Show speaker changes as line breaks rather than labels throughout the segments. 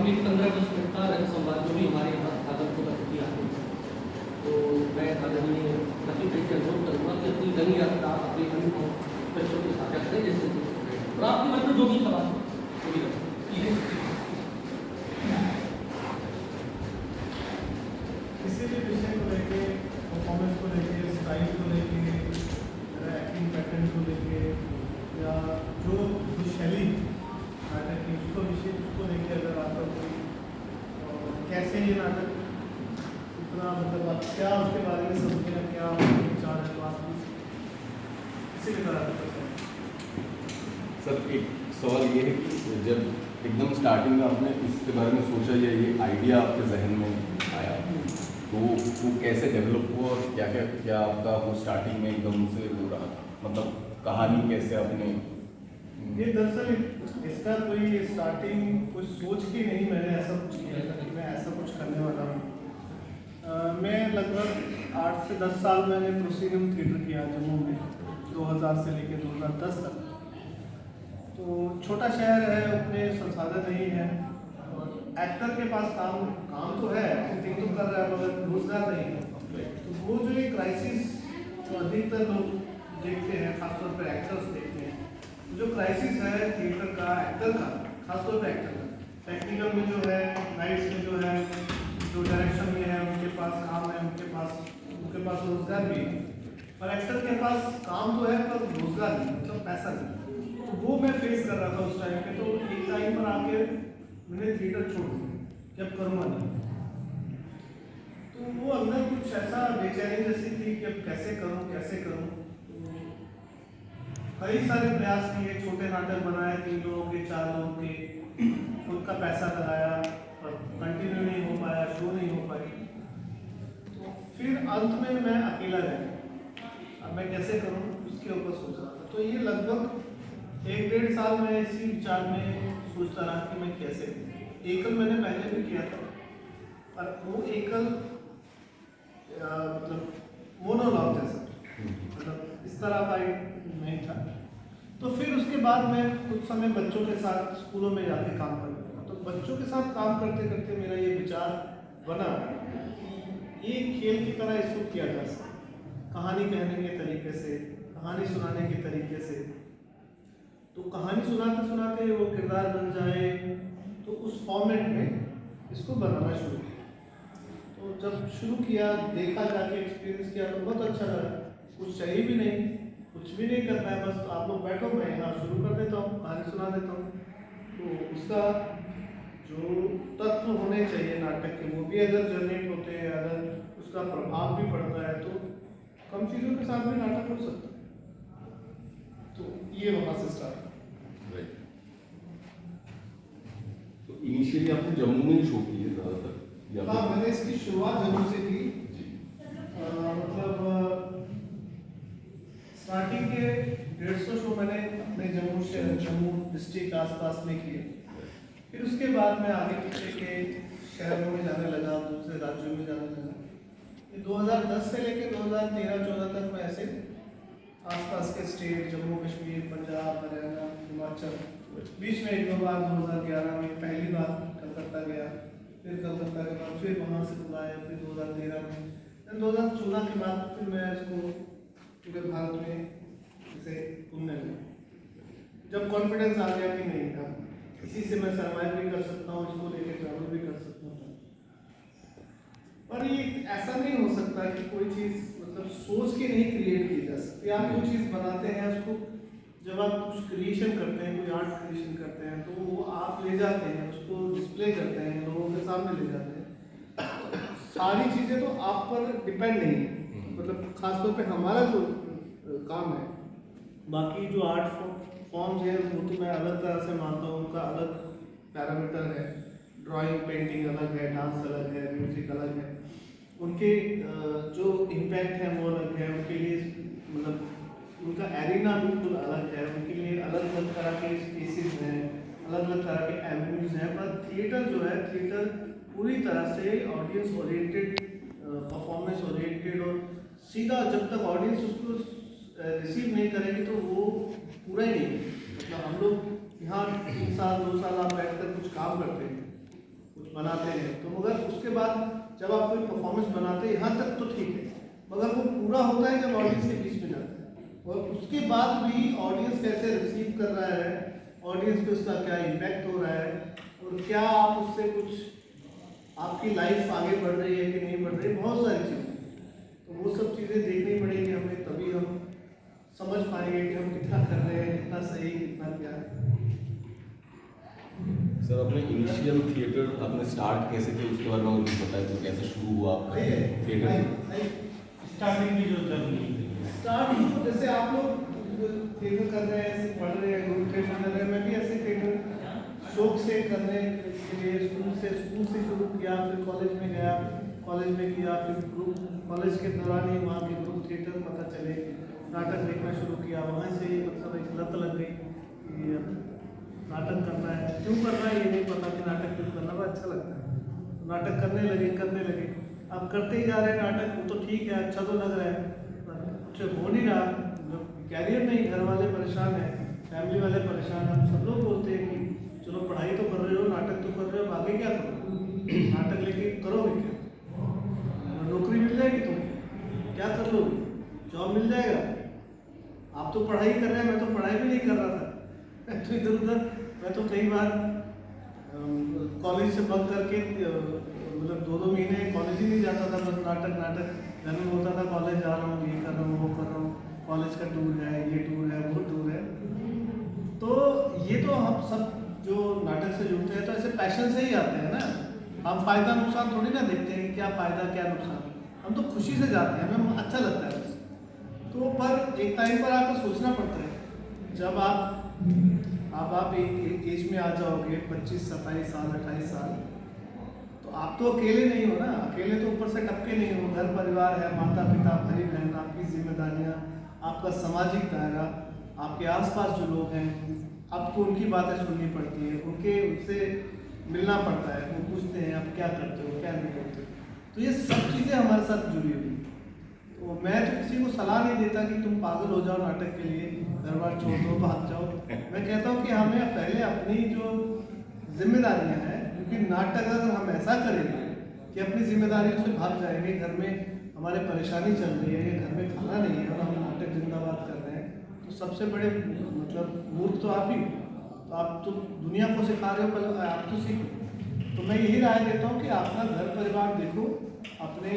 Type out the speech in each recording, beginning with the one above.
भी 15-20 मिनट का रंग संवाद जो भी हमारे यहाँ भागलपुर का तिथि आते हैं, तो मैं आदरणीय रफीक भाई से अनुरोध करूँगा कि अपनी रंग यात्रा अपने अनुभव बच्चों के साझा करें, जैसे और आपके मन में जो भी सवाल हो वो भी करें।
किसी भी विषय को लेके, परफॉर्मेंस को लेके, स्टाइल को लेके, एक्टिंग पैटर्न को लेके, या जो शैली नाटक की उसको लेके अगर आपका कोई कैसे ये नाटक इतना मतलब आप क्या उसके बारे में समझे, क्या विचार है, तो आप किसी भी तरह
सर एक सवाल ये है कि जब एकदम स्टार्टिंग में आपने इसके बारे में सोचा या ये आइडिया आपके जहन में आया, तो वो कैसे डेवलप हुआ और क्या आपका वो स्टार्टिंग में एकदम से हो रहा था, मतलब कहानी कैसे आपने?
ये दरअसल इसका कोई स्टार्टिंग कुछ सोच के नहीं मैंने ऐसा कुछ किया था कि मैं ऐसा कुछ करने वाला हूँ। मैं लगभग 8 से 10 साल मैंने प्रोसीनियम थिएटर किया जम्मू में, 2000 से लेकर 2010 तक। तो छोटा शहर है, उतने संसाधन नहीं है, और एक्टर के पास काम तो है, एक्टिंग तो कर रहा है, मगर रोजगार नहीं है। तो वो जो एक क्राइसिस जो अधिकतर लोग देखते हैं, खासतौर पर एक्टर्स देखते हैं, जो क्राइसिस है थिएटर का, एक्टर का, खासतौर पर एक्टर का, टेक्निकल में जो है, नाइट्स में जो है, जो डायरेक्शन में है, उनके पास काम है, उनके पास रोजगार भी है, पर एक्टर के पास काम तो है पर रोजगार नहीं, मतलब पैसा नहीं। तो वो मैं फेस कर रहा था उस टाइम पे। तो एक टाइम पर आके मैंने थिएटर छोड़ दिया कि अब करूँगा नहीं। तो वो अंदर कुछ ऐसा बेचैनी जैसी थी कि अब कैसे करूँ। कई सारे प्रयास किए, छोटे नाटक बनाए, 3 लोगों के, 4 लोगों के, खुद का पैसा लगाया, पर कंटिन्यू नहीं हो पाया, शो नहीं हो पाई। तो फिर अंत में मैं अकेला रह गया, अब मैं कैसे करूँ उसके ऊपर सोच रहा था। तो ये लगभग 1-1.5 साल में इसी विचार में सोचता रहा कि मैं कैसे करूँ। एकल मैंने पहले भी किया था, पर वो एकल मतलब मोनोलॉग जैसा, मतलब इस तरह का नहीं था। तो फिर उसके बाद मैं कुछ समय बच्चों के साथ स्कूलों में जाके काम करता था। तो बच्चों के साथ काम करते करते मेरा ये विचार बना कि ये खेल की तरह इसको किया जा सकता, कहानी कहने के तरीके से, कहानी सुनाने के तरीके से। तो कहानी सुनाते सुनाते वो किरदार बन जाए, तो उस फॉर्मेट में इसको बनाना शुरू किया। तो जब शुरू किया, देखा, जाके एक्सपीरियंस किया, तो बहुत अच्छा लगा। कुछ चाहिए भी नहीं, कुछ भी नहीं करना है, बस आप लोग बैठो, मैं यहाँ शुरू कर देता हूँ, कहानी सुना देता हूँ। तो उसका जो तत्व होने चाहिए नाटक के, वो भी अगर जनरेट होते हैं, अगर उसका प्रभाव भी पड़ता है, तो कम चीज़ों के साथ भी नाटक हो सकता है। तो ये वहाँ से स्टार्ट।
तो इनिशियली आपने जम्मू में शो किए ज़्यादातर?
हाँ, मैंने इसकी शुरुआत जम्मू से की। मतलब स्टार्टिंग के 150 शो मैंने अपने जम्मू डिस्ट्रिक्ट आसपास में किए। फिर उसके बाद मैं आगे पीछे के शहरों में जाने लगा, दूसरे राज्यों में जाने लगा। 2010 से लेकर 2013-14 तक मैं ऐसे आसपास के स्टेट, जम्मू कश्मीर, पंजाब, हरियाणा, हिमाचल, बीच में 1-2 बार 2011 में पहली बार कलकत्ता गया, फिर कलकत्ता के बाद फिर वहाँ से बुलाया, फिर 2013 में, 2014 के बाद फिर मैं इसको पूरे भारत में इसे घूमने लगा। जब कॉन्फिडेंस आ गया कि नहीं, अब इसी से मैं सर्वाइव भी कर सकता हूँ, इसको लेके ट्रैवल भी कर सकता हूँ। पर ये ऐसा नहीं हो सकता कि कोई चीज़ मतलब सोच के नहीं क्रिएट की जा सकती। आप कोई चीज़ बनाते हैं, उसको जब आप कुछ क्रिएशन करते हैं, कोई आर्ट क्रिएशन करते हैं, तो वो आप ले जाते हैं, उसको डिस्प्ले करते हैं, लोगों के सामने ले जाते हैं। सारी चीज़ें तो आप पर डिपेंड नहीं है, मतलब खासतौर पे हमारा जो काम है, बाकी जो आर्ट फॉर्म्स हैं वो तो मैं अलग तरह से मानता हूँ, उनका अलग पैरामीटर है। ड्राइंग, पेंटिंग अलग है, डांस अलग है, म्यूजिक अलग है, उनके जो इम्पैक्ट है वो अलग है, उनके लिए मतलब उनका एरिना बिल्कुल अलग है, उनके लिए अलग अलग तरह के स्पेसेस हैं, अलग अलग तरह के एवेन्यूज हैं। पर थिएटर जो है, थिएटर पूरी तरह से ऑडियंस ओरिएंटेड, परफॉर्मेंस ओरिएंटेड, और सीधा जब तक ऑडियंस उसको रिसीव नहीं करेगी तो वो पूरा ही नहीं। मतलब हम लोग यहाँ 3 साल 2 साल आप बैठ कर कुछ काम करते हैं, कुछ बनाते हैं, तो मगर उसके बाद जब आप कोई परफॉर्मेंस बनाते हैं यहाँ तक तो ठीक है, मगर वो पूरा होता है जब ऑडियंस के बीच में जाता है, और उसके बाद भी ऑडियंस कैसे रिसीव कर रहा है, ऑडियंस पे उसका क्या इम्पैक्ट हो रहा है, और क्या आप उससे कुछ आपकी लाइफ आगे बढ़ रही है कि नहीं बढ़ रही है, बहुत सारी चीज़ें, तो वो सब चीज़ें देखनी पड़ेगी हमें, तभी हम समझ पाएंगे कि हम कितना कर रहे हैं, कितना सही, कितना क्या है।
सर अपने इनिशियल थिएटर आपने स्टार्ट कैसे किया उसके बारे में मुझे बताया, तो कैसे शुरू हुआ आपका थिएटर?
स्टार्टिंग की जो जर्नी
स्टार्ट जैसे आप लोग थिएटर कर रहे हैं, ऐसे पढ़ रहे हैं, ग्रुप थिएटर कर रहे हैं, मैं भी ऐसे थिएटर शौक से करने के लिए स्कूल से शुरू किया, फिर कॉलेज में गया, कॉलेज में किया, फिर ग्रुप कॉलेज के दौरान ही वहाँ के ग्रुप थिएटर पता चले, नाटक देखना शुरू किया, वहाँ से मतलब एक लत लग गई कि नाटक करना है, क्यों करना है ये नहीं पता कि नाटक क्यों करना, वो अच्छा लगता है, तो नाटक करने लगे, अब करते ही जा रहे हैं नाटक, वो तो ठीक है, अच्छा तो लग रहा है, कुछ हो नहीं रहा, जब कैरियर नहीं, घर वाले परेशान हैं, फैमिली वाले परेशान हैं, सब लोग बोलते हैं कि चलो पढ़ाई तो कर रहे हो, नाटक तो कर रहे हो, आगे क्या करोगे, नाटक लेके करोगे क्या, नौकरी मिल जाएगी तुमको, क्या कर लोगे, जॉब मिल जाएगा, आप तो पढ़ाई कर रहे हैं, मैं तो पढ़ाई भी नहीं कर रहा था, तो इधर उधर मैं तो कई बार कॉलेज से बंक करके मतलब 2-2 महीने कॉलेज ही नहीं जाता था, बस नाटक घर में बोलता था कॉलेज जा रहा हूँ, ये कर रहा हूँ, वो कर रहा हूँ, कॉलेज का टूर है, ये टूर है, वो टूर है, तो ये तो हम सब जो नाटक से जुड़ते हैं तो ऐसे पैशन से ही आते हैं ना, हम फायदा नुकसान थोड़ी ना देखते हैं कि क्या फायदा क्या नुकसान, हम तो खुशी से जाते हैं, हमें अच्छा लगता है बस, तो पर एक टाइम पर आकर सोचना पड़ता है, जब आप एक एज में आ जाओगे 25, 27 साल, 28 साल, तो आप तो अकेले नहीं हो ना, अकेले तो ऊपर से टपके नहीं हो, घर परिवार है, माता पिता भाई बहन, आपकी जिम्मेदारियाँ, आपका सामाजिक दायरा, आपके आसपास जो लोग हैं, आपको उनकी बातें सुननी पड़ती है, उनसे मिलना पड़ता है, वो पूछते हैं आप क्या करते हो, क्या नहीं करते हो, तो ये सब चीज़ें हमारे साथ जुड़ी हुई। तो मैं तो किसी को सलाह नहीं देता कि तुम पागल हो जाओ नाटक के लिए, घर बार छोड़ दो, भाग जाओ, मैं कहता हूँ कि हमें पहले अपनी जो जिम्मेदारियाँ हैं, क्योंकि नाटक अगर हम ऐसा करेंगे कि अपनी जिम्मेदारियों से भाग जाएंगे, घर में हमारे परेशानी चल रही है, घर में खाना नहीं है और हम नाटक जिंदाबाद कर रहे हैं, तो सबसे बड़े मतलब मूर्ख तो आप ही, तो आप तो दुनिया को सिखा रहे हो, पहले आप तो सीखो। तो मैं यही राय देता हूँ कि अपना घर परिवार देखो, अपने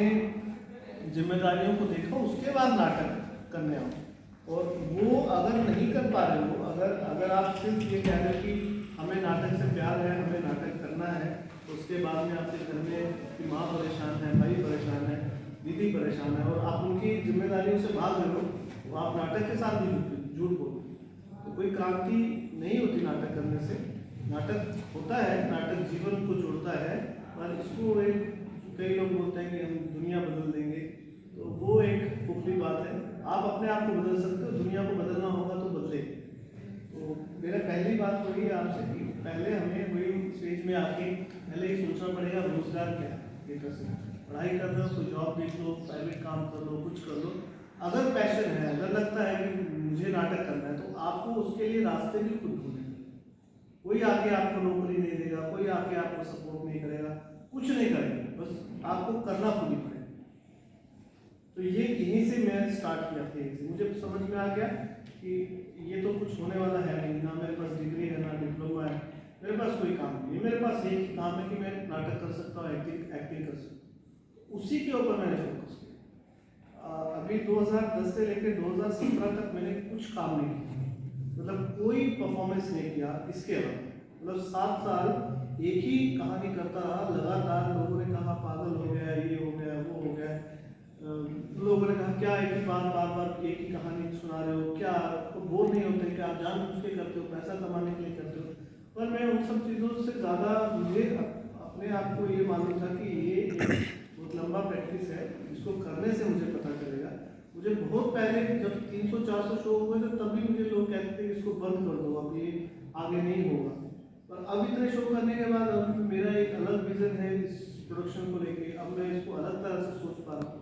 जिम्मेदारियों को देखो, उसके बाद नाटक करने आओ, और वो अगर नहीं कर पा रहे हो, अगर आप सिर्फ ये कह रहे हो कि हमें नाटक से प्यार है, हमें नाटक करना है, तो उसके बाद में आपके घर में कि माँ परेशान है, भाई परेशान है, दीदी परेशान है, और आप उनकी जिम्मेदारियों से भाग रहे हो, तो आप नाटक के साथ भी झूठ बोलते, तो कोई क्रांति नहीं होती नाटक करने से। नाटक होता है, नाटक जीवन को जोड़ता है, और इसको कई लोग बोलते हैं कि हम दुनिया बदल देंगे, तो वो एक खुफली बात है, आप अपने आप को बदल सकते हो, दुनिया को बदलना होगा तो बदलेगी। तो मेरा पहली बात वही है आपसे कि पहले हमें वही स्टेज में आके पहले ही सोचना पड़ेगा रोजगार क्या है, थिएटर से पढ़ाई कर लो, कोई जॉब देख लो, प्राइवेट काम कर लो, कुछ कर लो, अगर पैशन है, अगर लगता है कि मुझे नाटक करना है, तो आपको उसके लिए रास्ते भी खुद ढूंढने, कोई आके आपको नौकरी नहीं देगा, कोई आके आपको सपोर्ट नहीं करेगा, कुछ नहीं करेगा, बस आपको करना खुद ही पड़ेगा। तो ये यहीं से मैं स्टार्ट किया था, मुझे समझ में आ गया कि ये तो कुछ होने वाला है नहीं, ना मेरे पास डिग्री है, ना डिप्लोमा है, मेरे पास कोई काम नहीं है, मेरे पास एक ही काम है कि मैं नाटक कर सकता हूँ, एक्टिंग कर सकता हूँ, उसी के ऊपर मैंने फोकस किया। अभी 2010 से लेकर 2017 तक मैंने कुछ काम नहीं किया, मतलब कोई परफॉर्मेंस नहीं किया इसके अलावा, मतलब 7 साल एक ही कहानी करता रहा लगातार, लोगों ने कहा पागल हो गया, ये हो गया, वो हो गया, लोगों ने कहा क्या एक ही बार बार एक ही कहानी सुना रहे हो, क्या आपको बोर नहीं होते, क्या आप जानबूझ के करते हो, पैसा कमाने के लिए करते हो, पर मैं उन सब चीज़ों से ज़्यादा मुझे अपने आप को ये मालूम था कि ये बहुत लंबा प्रैक्टिस है, इसको करने से मुझे पता चलेगा। मुझे बहुत पहले जब 300-400 शो हुए थे तब भी मुझे लोग कहते थे इसको बंद कर दो, अब ये आगे नहीं होगा, पर अब इतने शो करने के बाद अब मेरा एक अलग विजन है इस प्रोडक्शन को लेके, अब मैं इसको अलग तरह से सोच पा रहा हूँ।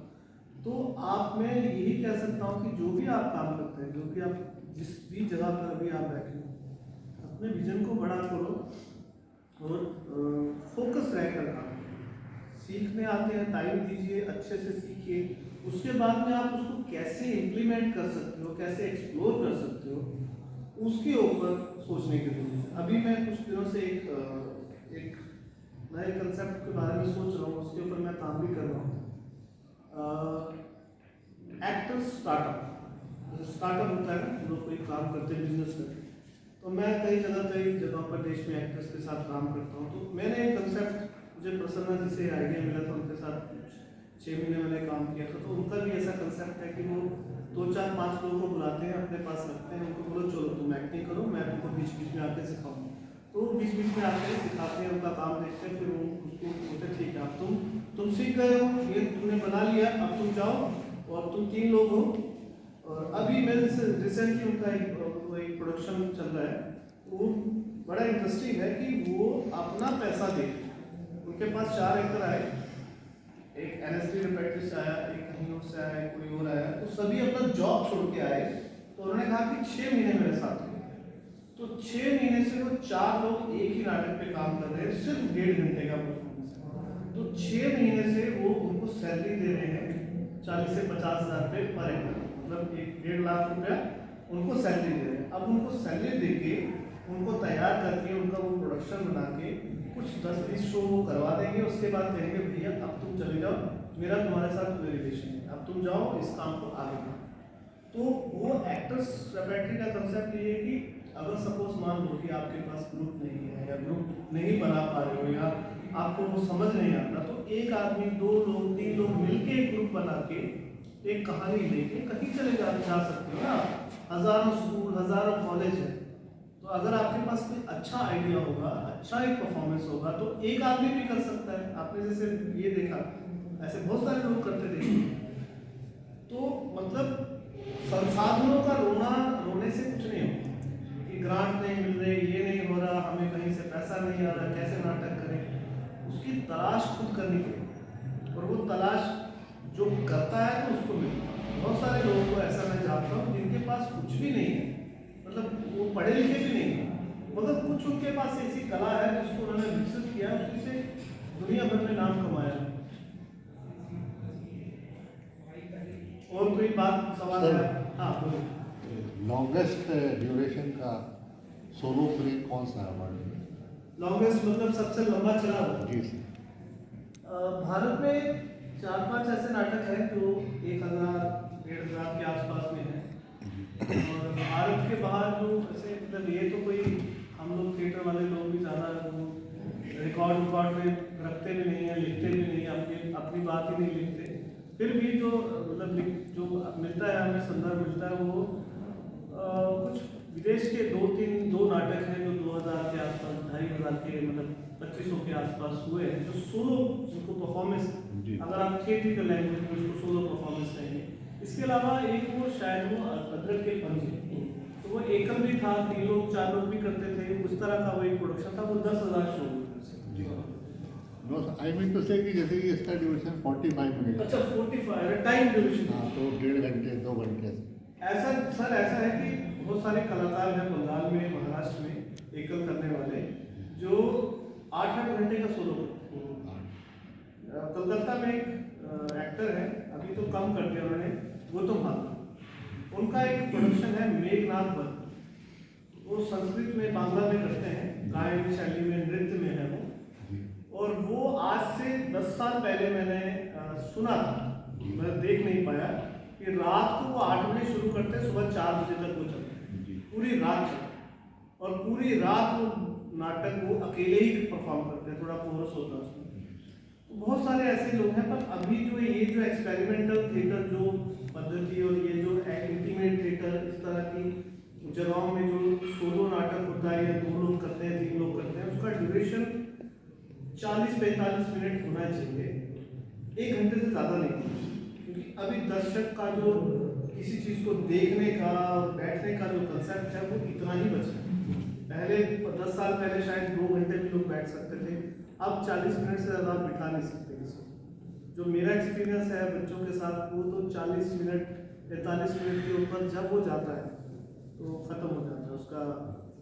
तो आप मैं यही कह सकता हूँ कि जो भी आप काम करते हैं, जो भी आप जिस भी जगह पर अभी आप बैठे हो, अपने विजन को बड़ा करो, और फोकस रहकर काम सीखने आते हैं, टाइम दीजिए, अच्छे से सीखिए। उसके बाद में आप उसको कैसे इम्प्लीमेंट कर सकते हो, कैसे एक्सप्लोर कर सकते हो, उसके ऊपर सोचने की जरूरत है। अभी मैं कुछ दिनों से एक नए कंसेप्ट के बारे में सोच रहा हूँ, उसके ऊपर मैं काम भी कर रहा हूँ। एक्टर स्टार्टअप, स्टार्टअप होता है ना, हम लोग कोई काम करते हैं, बिजनेस करते हैं। तो मैं कई जगहों पर देश में एक्टर्स के साथ काम करता हूँ। तो मैंने एक कंसेप्ट, मुझे प्रसन्ना जी से आइडिया मिला था, उनके साथ 6 महीने मैंने काम किया था। तो उनका भी ऐसा कंसेप्ट है कि वो 2-4-5 लोगों को बुलाते हैं, अपने पास रखते हैं, उनको बोलो चलो तुम एक्टिंग करो, मैं तुमको बीच बीच में आके सिखाऊंगा। तो बीच बीच में आके सिखाते हैं, उनका काम देखते हैं, फिर वो उसको बोलते ठीक है, अब तुम सीख गए हो, ये तुमने बना लिया, अब तुम जाओ और तुम 3 लोग हो। और अभी मेरे रिसेंटली उनका एक प्रोडक्शन चल रहा है, वो बड़ा इंटरेस्टिंग है कि वो अपना पैसा दे, उनके पास 4 एक्टर आए, एक NSD रिपेट्रिस आया, एक कहीं और से आया, कोई और आया, तो सभी अपना जॉब छोड़ के आए। तो उन्होंने कहा कि 6 महीने मेरे साथ हैं। तो 6 महीने से वो 4 लोग एक ही नाटक पे काम कर रहे हैं, सिर्फ 1.5 घंटे का परफॉर्मेंस है। तो 6 महीने से वो उनको सैलरी दे रहे हैं 40 से 50 हज़ार रुपये पर एक्टर, मतलब 1.5 लाख रुपया उनको सैलरी दे रहे हैं। अब उनको सैलरी दे के, उनको तैयार करके, उनका वो प्रोडक्शन बना के कुछ 10-20 शो वो करवा देंगे। उसके बाद कहेंगे भैया अब तुम चले जाओ, मेरा तुम्हारे साथ कोई रिलेशन है, अब तुम जाओ इस काम को आगे बढ़ाओ। तो वो एक्टर्स रेपेट्री का कंसेप्ट ये है कि अगर सपोज मान लो कि आपके पास ग्रुप नहीं है, या ग्रुप नहीं बना पा रहे हो, या आपको वो समझ नहीं आता, तो एक आदमी, 2 लोग, 3 लोग मिलके एक ग्रुप बना के एक कहानी लेके कहीं चले जा सकते हो ना। हज़ारों स्कूल, हज़ारों कॉलेज है। तो अगर आपके पास कोई अच्छा आइडिया होगा, अच्छा एक परफॉर्मेंस होगा, तो एक आदमी भी कर सकता है। आपने जैसे ये देखा, ऐसे बहुत सारे लोग करते देखे। तो मतलब संसाधनों का रोने से कुछ नहीं होता कि ग्रांट नहीं मिल रही, ये नहीं हो रहा, हमें कहीं से पैसा नहीं आ रहा, कैसे नाटक करें। उसकी तलाश खुद करनी पड़ेगी, और वो तलाश जो करता है तो उसको मिलता है। बहुत सारे लोगों को ऐसा मैं जानता हूँ जिनके पास कुछ भी नहीं है, मतलब वो पढ़े लिखे भी नहीं है, मगर कुछ उनके पास ऐसी कला है जिसको उन्होंने विकसित किया, उसी से दुनिया भर में नाम कमाया। और कोई बात, सवाल है? हाँ बोलिए।
लॉन्गेस्ट ड्यूरेशन का सोलो प्ले कौन सा है हमारे में?
लॉन्गेस्ट मतलब सबसे लंबा चला हुआ?
जी सर।
भारत में 4-5 ऐसे नाटक हैं जो 1000-1500 के आसपास में हैं। और भारत के बाहर जो ऐसे, मतलब ये तो कोई, हम लोग थिएटर वाले लोग भी ज़्यादा वो रिकॉर्ड में रखते भी नहीं है, लिखते भी नहीं है, अपनी बात ही नहीं लिखते। फिर भी जो मतलब जो मिलता है, हमें संदर्भ मिलता है, वो कुछ विदेश के 2 नाटक हैं जो 2000 के आसपास, 2500 के, मतलब 2500 के आसपास हुए हैं, जो सोलो, जिनको परफॉर्मेंस, अगर आप थिएट्रिकल लैंग्वेज में उसको सोलो परफॉर्मेंस कहेंगे। इसके अलावा एक वो शायद वो अदरक के पंजे, तो वो एकल भी था, 3 लोग 4 लोग भी करते थे, उस तरह का वो एक प्रोडक्शन था, वो 10,000 show.
No I mean to say कि जैसे कि इसका ड्यूरेशन 45 मिनट।
अच्छा 45 टाइम ड्यूरेशन।
हाँ, तो 1.5 घंटे 2 घंटे।
ऐसा सर, ऐसा है कि बहुत सारे कलाकार हैं बंगाल में, महाराष्ट्र में, एकल करने वाले, जो 8-8 घंटे का सोलो करते हैं। कलकत्ता में एक एक्टर है, अभी तो कम कर दिया उन्होंने, गौतम भागवत, उनका एक प्रोडक्शन है मेघनाथ वन। वो संस्कृत में, बांग्ला में करते हैं, गायन शैली में, नृत्य में है वो। और वो आज से 10 साल पहले मैंने सुना था, मैं देख नहीं पाया, कि रात को वो 8 बजे शुरू करते हैं, सुबह 4 बजे तक वो चलते हैं, पूरी रात चलते, और पूरी रात वो नाटक वो अकेले ही परफॉर्म करते हैं, थोड़ा कोरस होता है उसमें। तो बहुत सारे ऐसे लोग हैं। पर अभी जो ये जो एक्सपेरिमेंटल थिएटर जो पद्धति, और ये जो इंटीमेट थिएटर, इस तरह की जगहों में जो सोलो नाटक होता है, या 2 लोग करते हैं, 3 लोग करते हैं, उसका ड्यूरेशन 40-45 मिनट होना चाहिए, 1 घंटे से ज़्यादा नहीं होना चाहिए। क्योंकि अभी दर्शक का जो किसी चीज़ को देखने का और बैठने का जो कंसेप्ट है, वो इतना ही बचा है। पहले 10 साल पहले शायद 2 घंटे भी लोग बैठ सकते थे, अब 40 मिनट से ज़्यादा बिठा नहीं सकते किसी को। जो मेरा एक्सपीरियंस है बच्चों के साथ, वो तो 40 मिनट 45 मिनट के ऊपर जब वो जाता है तो ख़त्म हो जाता है, उसका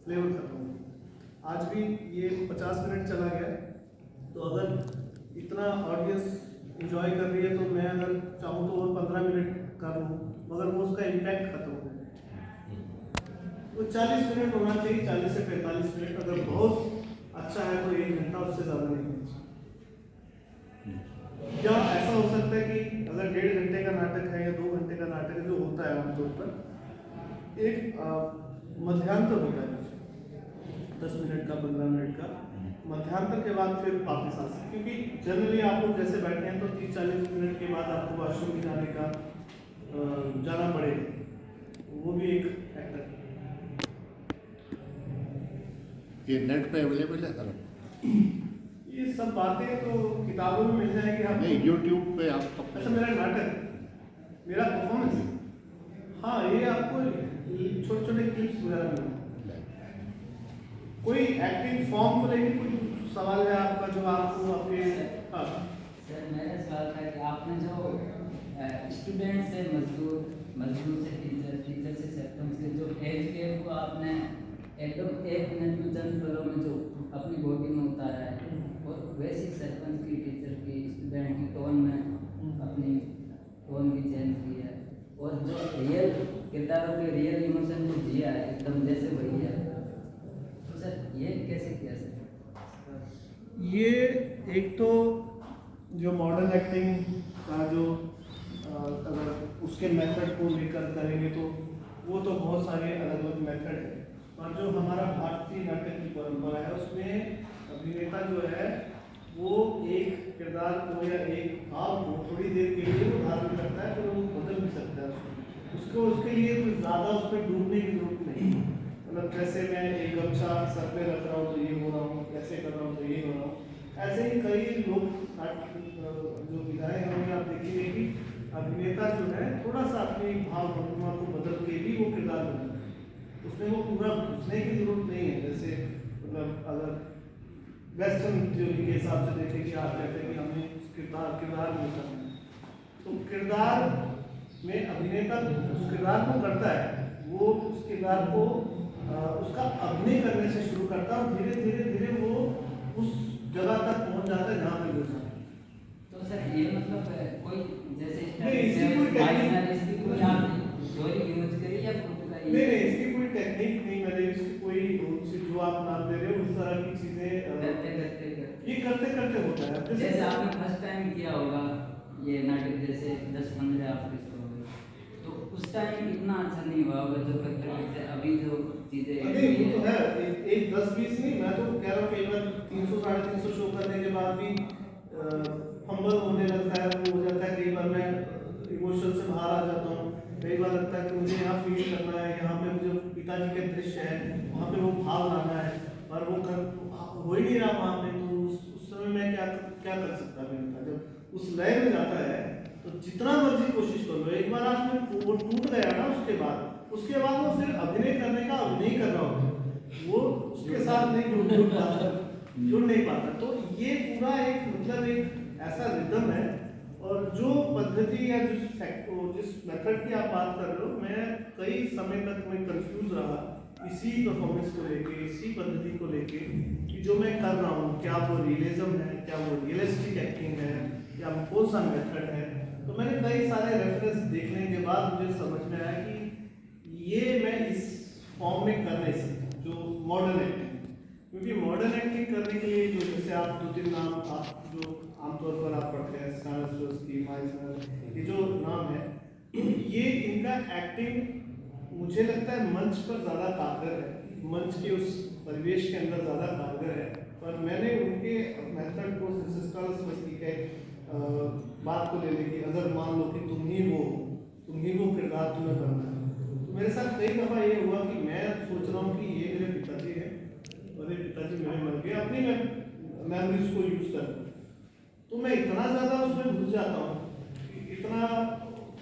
फ्लेवर ख़त्म हो जाता है। आज भी ये 50 मिनट चला गया, तो अगर इतना ऑडियंस इंजॉय कर रही है तो मैं अगर चाहूँ तो और 15 मिनट कर लूँ, मगर वो उसका इम्पैक्ट खत्म हो गया। वो 40 मिनट होना चाहिए, 40 से 45 मिनट, अगर बहुत अच्छा है तो 1 घंटा, उससे ज़्यादा नहीं होना चाहिए। क्या ऐसा हो सकता है कि अगर 1.5 घंटे का नाटक है या 2 घंटे का नाटक है, जो होता है आमतौर पर एक मध्यांतर होता है, 10 मिनट का, 15 मिनट का मध्यांतर के बाद फिर वापस आ सकते, क्योंकि जनरली आप लोग जैसे बैठे हैं तो 30-40 मिनट के बाद आपको वॉशरूम में जाने का जाना पड़ेगा, वो भी एक फैक्टर है।
ये नेट पे अवेलेबल है सर?
ये सब बातें तो किताबों में मिल जाएगी आपको।
नहीं, यूट्यूब पे आप
अच्छा, मेरा नाटक, मेरा परफॉर्मेंस, हाँ, ये आपको छोटे छोटे क्लिप्स वगैरह मिलेंगे। कोई एक्टिंग फॉर्म को लेकर कोई सवाल है आपका जो आपको आपके? हाँ
सर, मेरा सवाल था कि आपने जो स्टूडेंट से मजदूर, मजदूर से टीचर, टीचर से सरपंच के जो एज गैप को आपने एकदम 1 मिनट में चंद पलों में जो अपनी बॉडी में उतारा है, और वैसी सरपंच की, टीचर की, स्टूडेंट की टोन में अपनी टोन भी चेंज की है, और जो रियल किरदारों के रियल इमोशन को जिया है एकदम जैसे वही है, तो सर ये कैसे किया सर?
ये एक तो जो मॉडर्न एक्टिंग का जो अगर उसके मेथड को लेकर करेंगे तो वो तो बहुत सारे अलग अलग मेथड है, और जो हमारा भारतीय नाटक की परंपरा है उसमें अभिनेता जो है वो एक किरदार को या एक भाव को थोड़ी देर के लिए वो धारण करता है, फिर वो बदल भी सकता है उसको, उसके लिए कोई ज़्यादा उस पर डूबने की जरूरत नहीं। मतलब जैसे मैं एक गमछा सर पे रख रहा हूँ तो ये हो रहा हूँ, ऐसे कर रहा हूँ तो ये हो रहा हूँ, ऐसे ही कई लोग जो विधायक होंगे आप देखेंगे कि अभिनेता जो है थोड़ा सा अपनी भाव भंगिमा को बदल के भी वो किरदार बनता है, उसमें वो पूरा घुसने की जरूरत नहीं है। जैसे मतलब अगर वेस्टर्न थ्योरी के हिसाब से देखें कि आप कहते हैं कि हमें किरदार में करना है, तो किरदार में अभिनेता उस किरदार को करता है, वो उस किरदार को उसका अभिनय करने से शुरू करता है, और धीरे धीरे धीरे वो उस जगह तक पहुंच जाता है जहाँ पे वो जाता है।
तो सर ये मतलब कोई जैसे
नहीं, इसकी कोई टेक्निक,
इसकी कोई आप थ्योरी यूज करी या खुद का
नहीं, इसकी कोई टेक्निक नहीं, मैंने इसकी कोई जो आप नाम दे रहे हो उस तरह की चीजें ये करते करते होता है।
जैसे आपने फर्स्ट टाइम किया होगा ये नाटक, जैसे 10-15 आप किसको हो गए, तो उस टाइम इतना अच्छा नहीं हुआ होगा जो करते करते अभी जो चीजें
अभी तो है एक 10-20 नहीं, मैं तो कह रहा हूँ कई बार 300-350 शो करने के बाद भी फंबल होने लगता है, वो हो जाता है, कई बार मैं इमोशन से बाहर आ जाता हूँ, कई बार लगता है कि मुझे यहाँ फील करना है, यहाँ पे मुझे पिताजी के दृश्य है वहाँ पे वो भाव लाना है, और वो हो ही नहीं रहा वहाँ पे, तो उस समय मैं क्या कर सकता अभिनेता? जब उस लय में जाता है तो जितना मर्जी कोशिश कर लो, एक बार आपने वो टूट गया ना, उसके बाद वो फिर अभिनय करने का अभिनय कर रहा होता है, वो उसके साथ नहीं जुड़ नहीं पाता। तो ये पूरा एक मतलब एक ऐसा रिदम है, और जो पद्धति या जिस मेथड की आप बात कर रहे हो, मैं कई समय तक मैं कंफ्यूज रहा इसी परफॉर्मेंस को लेके, इसी पद्धति को लेके कि जो मैं कर रहा हूँ क्या वो रियलिज्म है, क्या वो रियलिस्टिक एक्टिंग है, या कौन सा मेथड है। तो मैंने कई सारे रेफरेंस देखने के बाद मुझे समझ में आया कि ये मैं इस फॉर्म में कर नहीं सकता जो मॉडर्न एक्टिंग, क्योंकि मॉडर्न एक्टिंग करने के लिए जो जैसे आप 2-3 नाम आप जो आमतौर पर आप पढ़ते हैं, स्टानिस्लॉवस्की, माइसनर, ये जो नाम है, तो ये इनका एक्टिंग मुझे लगता है मंच पर ज़्यादा कारगर है, मंच के उस परिवेश के अंदर ज़्यादा कारगर है। पर मैंने उनके मेथड को स्टानिस्लॉवस्की के बात को ले ली कि अगर मान लो कि तुम ही वो किरदार तुम्हें बनना है, तो मेरे साथ कई दफ़ा ये हुआ कि मैं सोच रहा हूँ कि ये मेरे पिताजी हैं और ये पिताजी मेरे मर गए, अपनी मैं मेमोरीज को यूज़ कर, तो मैं इतना ज़्यादा उसमें घुस जाता हूँ, इतना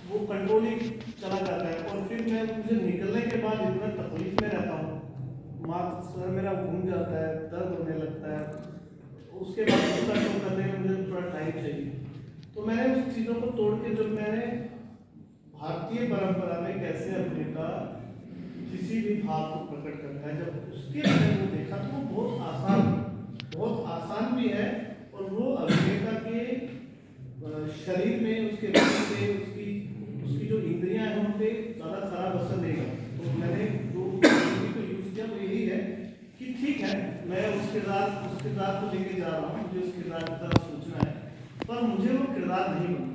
वो कंट्रोल ही चला जाता है, और फिर मुझे निकलने के बाद इतना तकलीफ में रहता हूँ, सर मेरा घूम जाता है, दर्द होने लगता है, उसके बाद उसका शो करने में मुझे थोड़ा टाइम चाहिए। तो मैंने उस चीज़ों को तोड़ के जब मैंने भारतीय परंपरा में कैसे अभिनेता किसी भी भाव को प्रकट करता है। जब उसके मैंने वो देखा तो वो बहुत आसान भी है, और वो अभिनेता के शरीर में, उसके मन पे, उसकी जो इंद्रियां हैं उन पे ज़्यादा खराब असर नहीं है। तो मैंने जो को यूज़ किया वो यही है कि ठीक है, मैं उस किरदार को लेके जा रहा हूँ, मुझे उस किरदार की तरह सोचना है, पर मुझे वो किरदार नहीं बनना।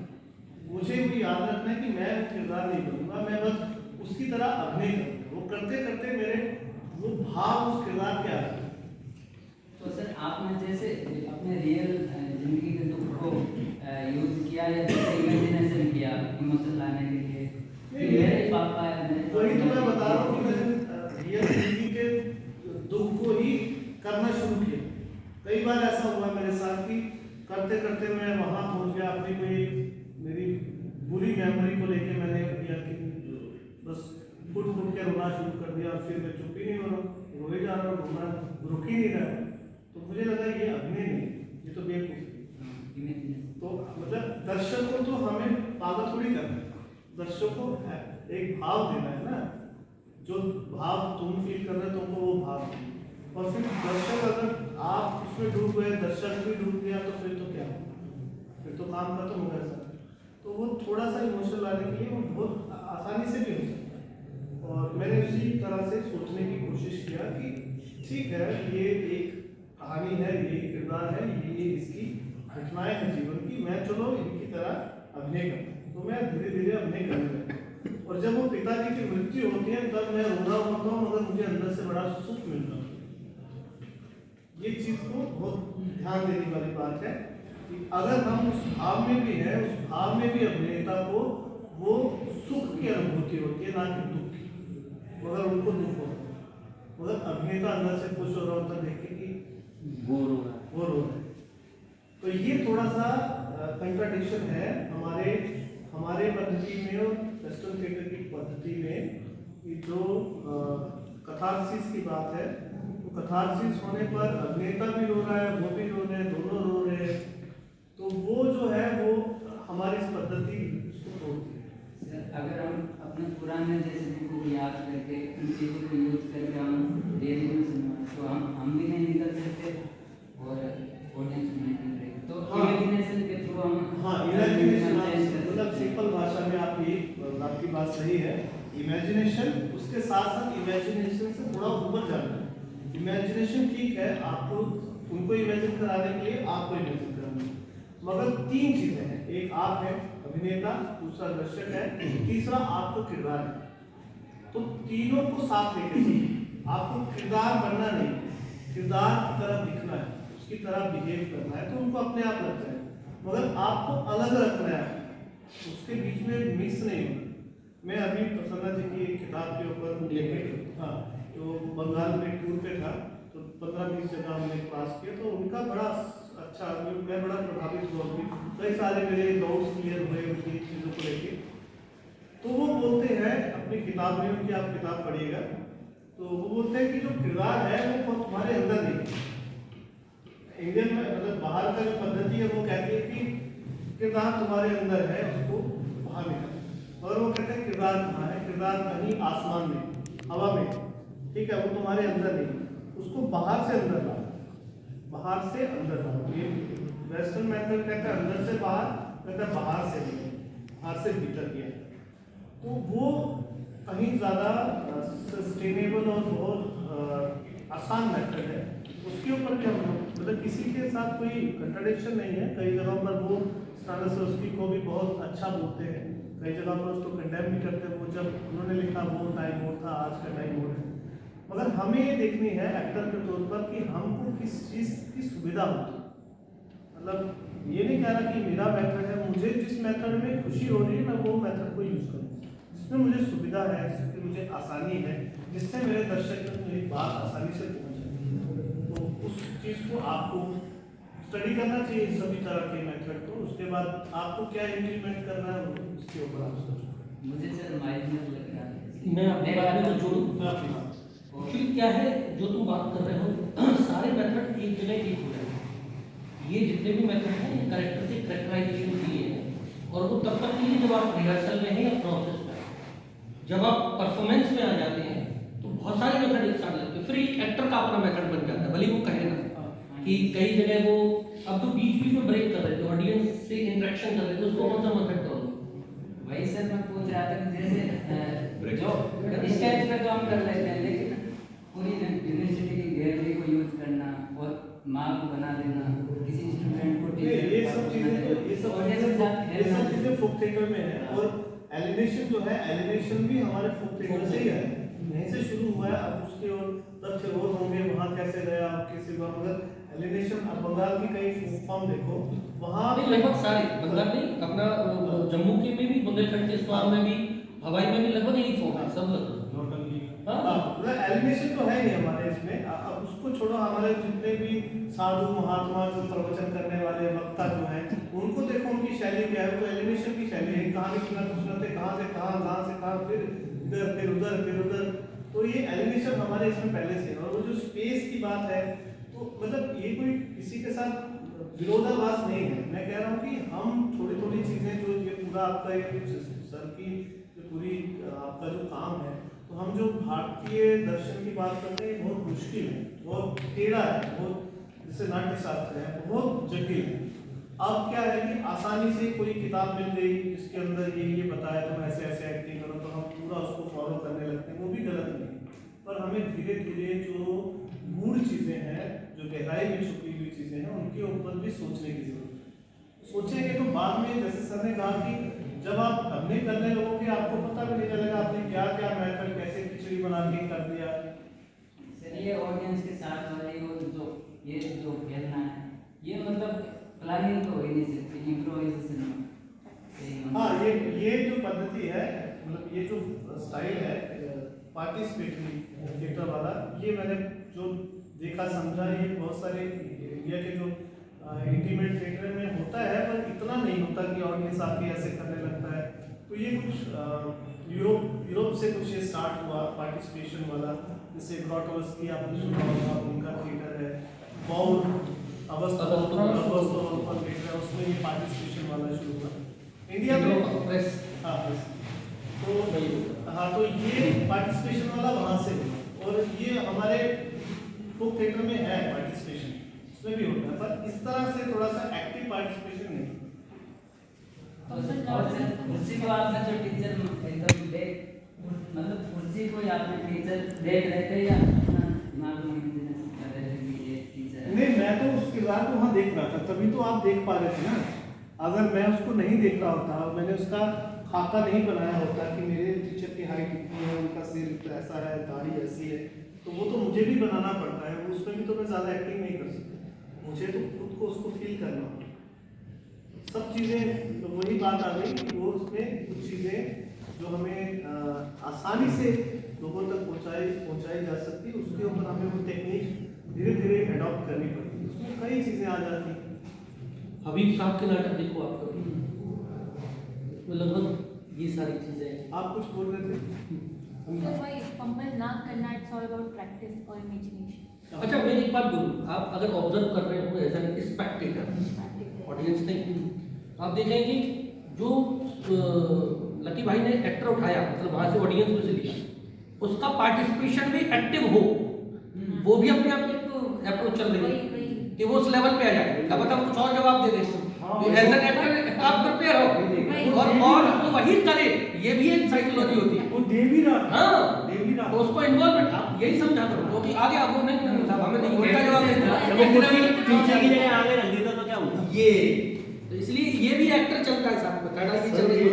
मुझे वो याद रखना है कि मैं वो किरदार नहीं बनूंगा, मैं बस उसकी तरह अभिनय करूँगा। वो करते करते मेरे वो भाव उस किरदार के आ रहे।
तो सर आपने जैसे अपने रियल जिंदगी के दुख को यूज किया या जैसे इमेजिनेशन किया इमोशन लाने के लिए, मेरे पापा है,
वही तो मैं बता रहा हूँ कि मैंने रियल जिंदगी के दुख को ही करना शुरू किया। कई बार ऐसा हुआ मेरे साथ कि करते करते मैं वहाँ पहुँच गया, अपनी कोई मेरी बुरी मेमोरी को लेके मैंने किया कि बस फुट के रोना शुरू कर दिया, और फिर मैं चुप ही नहीं हो रहा, रोए जा रहा हूँ, रोना रुक ही नहीं रहा। तो मुझे लगा ये अभिनय नहीं, ये तो बेवकूफ़ी। तो मतलब दर्शक को तो हमें पागल थोड़ी करना है, दर्शक को एक भाव देना है ना, जो भाव तुम फील कर रहे हो तुमको वो भाव देना। और फिर दर्शक, अगर आप उसमें डूब गए, दर्शक भी डूब गया, तो फिर तो क्या, फिर तो काम खत्म हो गया। तो वो थोड़ा सा इमोशनल लाने के लिए वो बहुत आसानी से भी हो सकता है। और मैंने उसी तरह से सोचने की कोशिश किया कि ठीक है, ये एक कहानी है, ये किरदार है, ये इसकी घटनाएं हैं जीवन की, मैं चलो इनकी तरह अभिनय करता। तो मैं धीरे धीरे अभिनय करने लगा, और जब वो पिताजी की मृत्यु होती है तब मैं रो रहा होता हूँ, मगर मुझे अंदर से बड़ा सुख मिल रहा है। ये चीज़ को बहुत ध्यान देने वाली बात है कि अगर हम उस भाव में भी हैं, उस भाव में भी अभिनेता को वो सुख की अनुभूति होती है, ना कि दुख की। मगर उनको दुख होता है, मगर अभिनेता अंदर से खुश हो रहा होता है देख के कि वो रो रहा है। तो ये थोड़ा सा कंट्राडिक्शन है हमारे पद्धति में और वेस्टर्न थिएटर की पद्धति में। कि जो कथारसिस की बात है, तो कथारसिस होने पर अभिनेता भी रो रहा है, वो भी रो रहे हैं, दोनों रो रहे हैं। तो वो जो है वो हमारी इस पद्धति उसको तोड़ती है।
अगर हम अपने पुराने जैसे को याद करके उन चीज़ों को यूज करके हम रियल में सुना, तो हम भी नहीं निकल सकते और ऑडियंस भी नहीं निकल सकते। तो इमेजिनेशन के थ्रू हम
इमेजिनेशन मतलब सिंपल भाषा में आपकी बात सही है। इमेजिनेशन, उसके साथ साथ इमेजिनेशन से थोड़ा ऊपर जाना है। इमेजिनेशन ठीक है, आपको उनको इमेजिन कराने के लिए आपको इमेजिन कराना है, मगर तीन चीजें हैं, एक आप है अभिनेता, दूसरा दर्शक है, तीसरा आपको किरदार है। तो तीनों को साथ लेके चलिए। आपको किरदार बनना नहीं, किरदार की तरह दिखना है, उसकी तरह बिहेव करना है, तो उनको अपने आप लगता है, मगर आपको अलग रखना है, उसके बीच में मिक्स नहीं होना। मैं अभी प्रसन्ना जी की एक किताब के ऊपर तो बंगाल में टूर पे था, तो 15-20 जगह हमने पास किया, तो उनका बड़ा अच्छा, मैं बड़ा प्रभावित हुआ। कई सारे मेरे डाउट्स क्लियर हुए उनकी चीज़ों को लेके। तो वो बोलते हैं अपनी किताब में, उनकी आप किताब पढ़िएगा, तो वो बोलते हैं कि जो किरदार है वो तुम्हारे अंदर नहीं। इंडियन में मतलब बाहर का जो पद्धति है वो कहती है कि किरदार तुम्हारे अंदर है, उसको बाहर निकाल। और वो कहते हैं किरदार कहाँ है, किरदार कहीं आसमान में, हवा में, ठीक है, वो तुम्हारे अंदर नहीं, उसको बाहर से अंदर लाओ, बाहर से अंदर लाओ। ये वेस्टर्न मेथड कहता है अंदर से बाहर, कहता है बाहर से नहीं, बाहर से भीतर किया। तो वो कहीं ज़्यादा सस्टेनेबल और बहुत आसान मेथड है। उसके ऊपर क्या मतलब किसी के साथ कोई कंट्राडिक्शन नहीं है। कई जगहों पर वो स्टानिस्लॉवस्की को भी बहुत अच्छा बोलते हैं, कई जगह पर उसको कंडेम भी करते हैं। वो जब उन्होंने लिखा वो टाइम मोड था, आज का टाइम मोड है। मगर हमें ये देखनी है एक्टर के तौर पर कि हमको किस चीज़ की सुविधा होती है। मतलब ये नहीं कह रहा कि मेरा मेथड है, मुझे जिस मेथड में खुशी हो रही है मैं वो मेथड को यूज़ करूँ, जिसमें मुझे सुविधा है, जिसमें मुझे आसानी है, जिससे मेरे दर्शक तक मेरी बात आसानी से पहुँचे। तो उस चीज़ को आपको स्टडी करना चाहिए, सभी तरह के मेथड को। उसके बाद आपको क्या इम्प्लीमेंट करना है उसके ऊपर आप सोचो।
मुझे सर माइनर लग रहा है।
मैं आपकी बात में तो जोड़ूँ कि क्या है जो तुम बात कर रहे हो, सारे मेथड एक जगह ठीक हो रहे हैं। ये जितने भी मेथड हैं ये करेक्टर से करेक्टराइजेशन के लिए है, और वो तब तक के लिए जब आप रिहर्सल में हैं या प्रोसेस में। जब आप परफॉर्मेंस में आ जाते हैं बहुत सारे मेथड एक साथ लगते हैं, फिर एक एक्टर का अपना मेथड बन जाता है, भले वो कहे ना कि कई जगह वो अब तो बीच बीच में ब्रेक कर रहे थे, ऑडियंस से इंटरेक्शन कर रहे थे, उसको कौन सा मेथड करोगे?
वही सर मैं पूछ रहा था कि जैसे जो स्टेज पे तो हम कर लेते हैं, लेकिन पूरी यूनिवर्सिटी की गैलरी को यूज करना और मार्क बना देना, किसी स्टूडेंट को
ये सब चीजें फोक थिएटर में है। और एलिवेशन जो है, एलिवेशन भी हमारे फोक थिएटर से ही है, यहीं से शुरू हुआ है। अब उसके और तथ्य और होंगे, वहाँ कैसे गया, कैसे हुआ, मगर एलिवेशन अब बंगाल की कई फोक फॉर्म देखो, वहाँ
नहीं लगभग सारे बंगाल नहीं, अपना जम्मू के में भी, बुंदेलखंड के स्वाम में भी, हवाई में भी लगभग यही फॉर्म है, सब लगभग।
एलिवेशन तो है ही हमारे इसमें। अब उसको छोड़ो, हमारे जितने भी साधु महात्मा जो प्रवचन करने वाले वक्ता जो हैं, उनको देखो उनकी शैली क्या है, वो एलिवेशन की शैली है, कहानी सुनाते कहाँ से कहाँ, फिर इधर फिर उधर फिर उधर। तो ये एलिवेशन हमारे इसमें पहले से है। और वो जो स्पेस की बात है, तो मतलब ये कोई किसी के साथ विरोधाभास नहीं है। मैं कह रहा हूँ कि हम थोड़ी चीजें जो ये पूरा आपका ये सर की जो पूरी आपका जो काम है, तो हम जो भारतीय दर्शन की बात करते हैं, बहुत मुश्किल है, बहुत टेढ़ा है, बहुत जैसे नाट्य शास्त्र है, बहुत जटिल है। अब क्या है कि आसानी से कोई किताब मिल गई जिसके अंदर ये बताया, तुम ऐसे ऐसे एक्टिंग करो, तो हम पूरा उसको फॉलो करने लगते हैं, वो भी गलत नहीं। पर हमें धीरे धीरे जो गूढ़ चीजें हैं, जो गहराई में छुपी हुई चीजें हैं, उनके ऊपर भी सोचने की जरूरत है। सोचेंगे तो बाद में, जैसे सर ने कहा कि जब आप अपने करने लगोगे, आपको पता भी नहीं चलेगा आपने क्या क्या मेथड, कैसे खिचड़ी बना के कर दिया।
सर ये ऑडियंस के साथ वाली वो जो ये जो खेलना है, ये मतलब प्लानिंग तो हो ही नहीं सकती, इम्प्रोवाइजेशन में।
हाँ, ये जो पद्धति है, मतलब ये जो स्टाइल है पार्टिसिपेटरी थिएटर वाला, ये मैंने जो देखा समझा, ये बहुत सारे इंडिया के जो इंटीमेट थिएटर में होता है, पर इतना नहीं होता कि ऑडियंस आके ऐसे करने लगता है। तो ये कुछ यूरोप से कुछ ये स्टार्ट हुआ पार्टिसिपेशन वाला, जैसे ग्रॉटोवस्की आपने सुना होगा, उनका थिएटर है, बाउल अवस्था थिएटर है, उसमें ये पार्टिसिपेशन वाला शुरू हुआ इंडिया में।
प्रेस
तो ये पार्टिसिपेशन वाला वहाँ से हुआ, और ये हमारे फोक थिएटर में है पार्टिसिपेशन, उसमें भी होता है, पर इस तरह से थोड़ा सा एक्टिव पार्टिसिपेशन नहीं।
और सर कुर्सी को आपने जो टीचर एकदम देख, मतलब कुर्सी को आपने टीचर देख रहे थे या अपना दिमाग में इमेजिनेशन कर रहे थे कि ये टीचर है?
नहीं, मैं तो उस किरदार को वहाँ देख रहा था, तभी तो आप देख पा रहे थे ना। अगर मैं उसको नहीं देख रहा होता, मैंने उसका खाका नहीं बनाया होता कि मेरे टीचर की हाइट इतनी है, उनका सिर ऐसा है, दाढ़ी ऐसी है, तो वो तो मुझे भी बनाना पड़ता है। उसमें भी तो मैं ज़्यादा एक्टिंग नहीं कर सकता, मुझे तो खुद को उसको फील करना होता। सब चीज़ें, तो वही बात आ गई कि वो उसमें कुछ चीज़ें जो हमें आसानी से लोगों तक पहुँचाई जा सकती, उसके ऊपर हमें वो टेक्निक धीरे धीरे अडॉप्ट करनी पड़ती, उसमें कई चीज़ें आ जाती।
हबीब साहब के नाटक देखो आप कभी, लगभग ये सारी चीजें।
आप कुछ बोल रहे थे?
So why fumble not करना, it's all about practice or imagination.
अच्छा, मैं एक बात बोलूँ, आप अगर ऑब्जर्व कर रहे हो एज एन स्पेक्टेटर, ऑडियंस नहीं, आप देखें कि जो लकी भाई ने एक्टर उठाया, मतलब वहाँ से ऑडियंस में से लिया, उसका पार्टिसिपेशन भी एक्टिव हो, वो भी अपने आप एक अप्रोच चल रही है कि वो उस लेवल पे आ जाए, क्या पता कुछ और जवाब दे दे। एज एन एक्टर आप प्रिपेयर हो और वो वही करे, ये भी एक साइकोलॉजी होती है।
वो दे भी रहा,
हाँ,
दे भी रहा,
तो उसको इन्वॉल्वमेंट आप यही समझा करो, क्योंकि आगे आप वो नहीं साहब हमें नहीं उल्टा जवाब देते
टीचर की जगह आगे रख देता तो क्या होता?
ये, तो इसलिए ये भी एक्टर चलता है साहब, बताना ये चल रही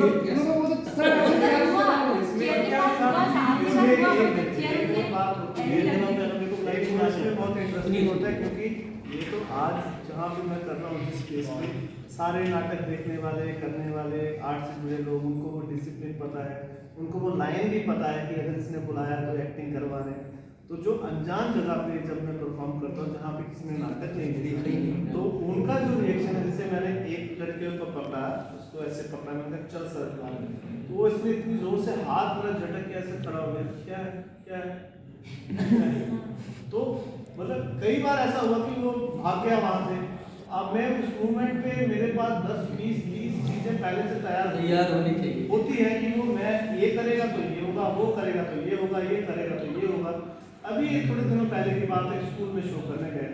बहुत इंटरेस्टिंग होता है, क्योंकि ये तो आज जहाँ भी मैं कर रहा हूँ जिस केस में, सारे नाटक देखने वाले, करने वाले, आर्ट से जुड़े लोग, उनको वो डिसिप्लिन पता है, उनको वो लाइन भी पता है कि अगर इसने बुलाया तो एक्टिंग करवा रहे हैं। तो जो अनजान जगह पे जब मैं परफॉर्म करता हूँ, जहाँ पे किसी ने नाटक नहीं देखा, तो उनका जो रिएक्शन है, जैसे मैंने एक लड़के को पकड़ा, उसको ऐसे पकड़ा, मैंने कहा चल सर, तो वो इसने इतनी जोर से हाथ मेरा झटक के ऐसे खड़ा हो गया, क्या है क्या है तो मतलब कई बार ऐसा हुआ कि वो भाग गया वहाँ से, अब मैं उस मूवमेंट पे मेरे पास 10, 20, 30 चीजें पहले से
तैयार होनी चाहिए।
होती है कि वो मैं ये करेगा तो ये होगा, वो करेगा तो ये होगा, ये करेगा तो ये होगा। अभी ये थोड़े दिनों पहले की बात है, स्कूल में शो करने गए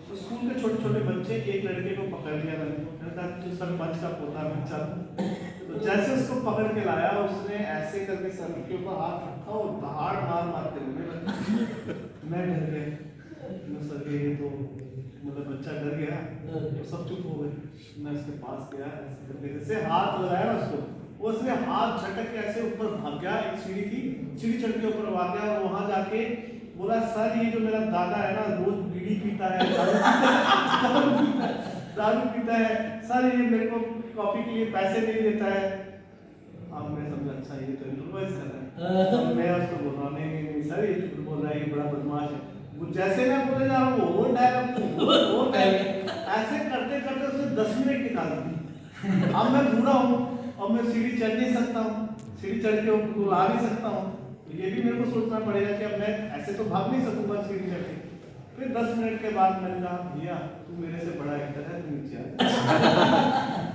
तो स्कूल के छोटे छोटे बच्चे, एक लड़के को पकड़ लिया मैंने कहा जो सरपंच का पोता है बच्चा, तो जैसे उसको पकड़ के लाया उसने ऐसे करके सर के ऊपर हाथ रखा और दहाड़ मार मार के रोने लगा। मैं डर गया, सर ये तो मतलब बच्चा डर गया तो सब चुप हो गए। मैं उसके पास गया, ऐसे करके जैसे हाथ लगाया ना उसको, वो उसने हाथ झटक के ऐसे ऊपर भाग गया, एक सीढ़ी थी, सीढ़ी चढ़ के ऊपर भाग गया और वहां जाके बोला सर ये जो मेरा दादा है ना रोज बीड़ी पीता है, दारू पीता है सर, ये मेरे को कॉपी के लिए पैसे नहीं देता है। अब मैं समझा अच्छा ये तो इम्प्रोवाइज कर रहा है। तो मैं उसको बोल रहा नहीं सर ये झूठ बोल रहा है, ये बड़ा बदमाश है। वो जैसे मैं बोले जा रहा हूँ वो डायलॉग ऐसे करते करते उसने 10 मिनट निकाल दी। अब मैं बूढ़ा हूँ, अब मैं सीढ़ी चढ़ नहीं सकता हूँ, सीढ़ी चढ़ के ऊपर आ नहीं सकता हूँ, तो ये भी मेरे को सोचना पड़ेगा कि अब मैं ऐसे तो भाग नहीं सकूंगा सीढ़ी चढ़ के। फिर 10 मिनट के बाद मैंने कहा भैया तू मेरे से बड़ा एक्टर है, तू नीचे आ।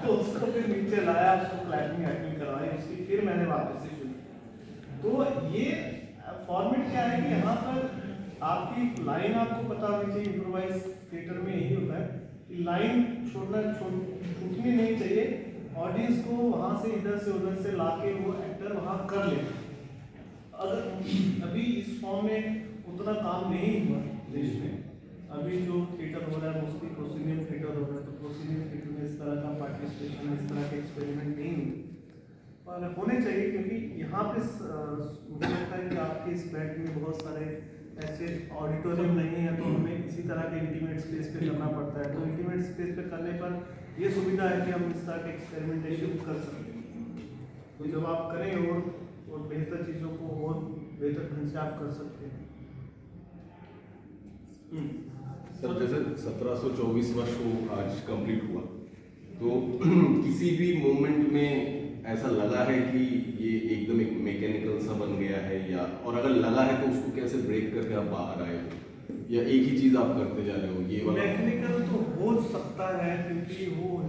तो उसको फिर नीचे लाया, उसको क्लैपिंग एक्टिंग करवाई उसकी, फिर मैंने वापस से शुरू। तो ये फॉर्मेट क्या है कि यहाँ पर आपकी लाइन आपको पता होनी चाहिए। इम्प्रोवाइज थिएटर में यही होता है कि लाइन छूटनी नहीं चाहिए, ऑडियंस को वहाँ से इधर से उधर से लाके वो एक्टर वहाँ कर ले। अगर अभी इस फॉर्म में उतना काम नहीं हुआ देश में, अभी जो थिएटर हो रहा है मोस्टली प्रोसीनियम थिएटर हो रहा है, तो प्रोसीनियम थिएटर में इस तरह का पार्टिसिपेशन, इस तरह के एक्सपेरिमेंट नहीं हुए और होने चाहिए, क्योंकि यहाँ पे मुझे लगता है कि आपके इस बैठ में बहुत सारे ऐसे ऑडिटोरियम नहीं है, तो हमें इसी तरह के इंटीमेट स्पेस पे करना पड़ता है। तो इंटीमेट स्पेस पे करने पर ये सुविधा है कि हम इस तरह के एक्सपेरिमेंटेशन कर सकते हैं। तो जब आप करें और बेहतर चीज़ों को और बेहतर ढंग से आप कर सकते हैं।
सर जैसे 1724वां शो आज कंप्लीट हुआ, तो किसी भी मोमेंट में ऐसा लगा है कि ये एकदम एक मैकेनिकल सा बन गया है, या और अगर लगा है तो उसको कैसे ब्रेक करके आप बाहर आए हो, या एक ही चीज़ आप करते जा रहे हो? ये वाला
मैकेनिकल तो हो सकता है, क्योंकि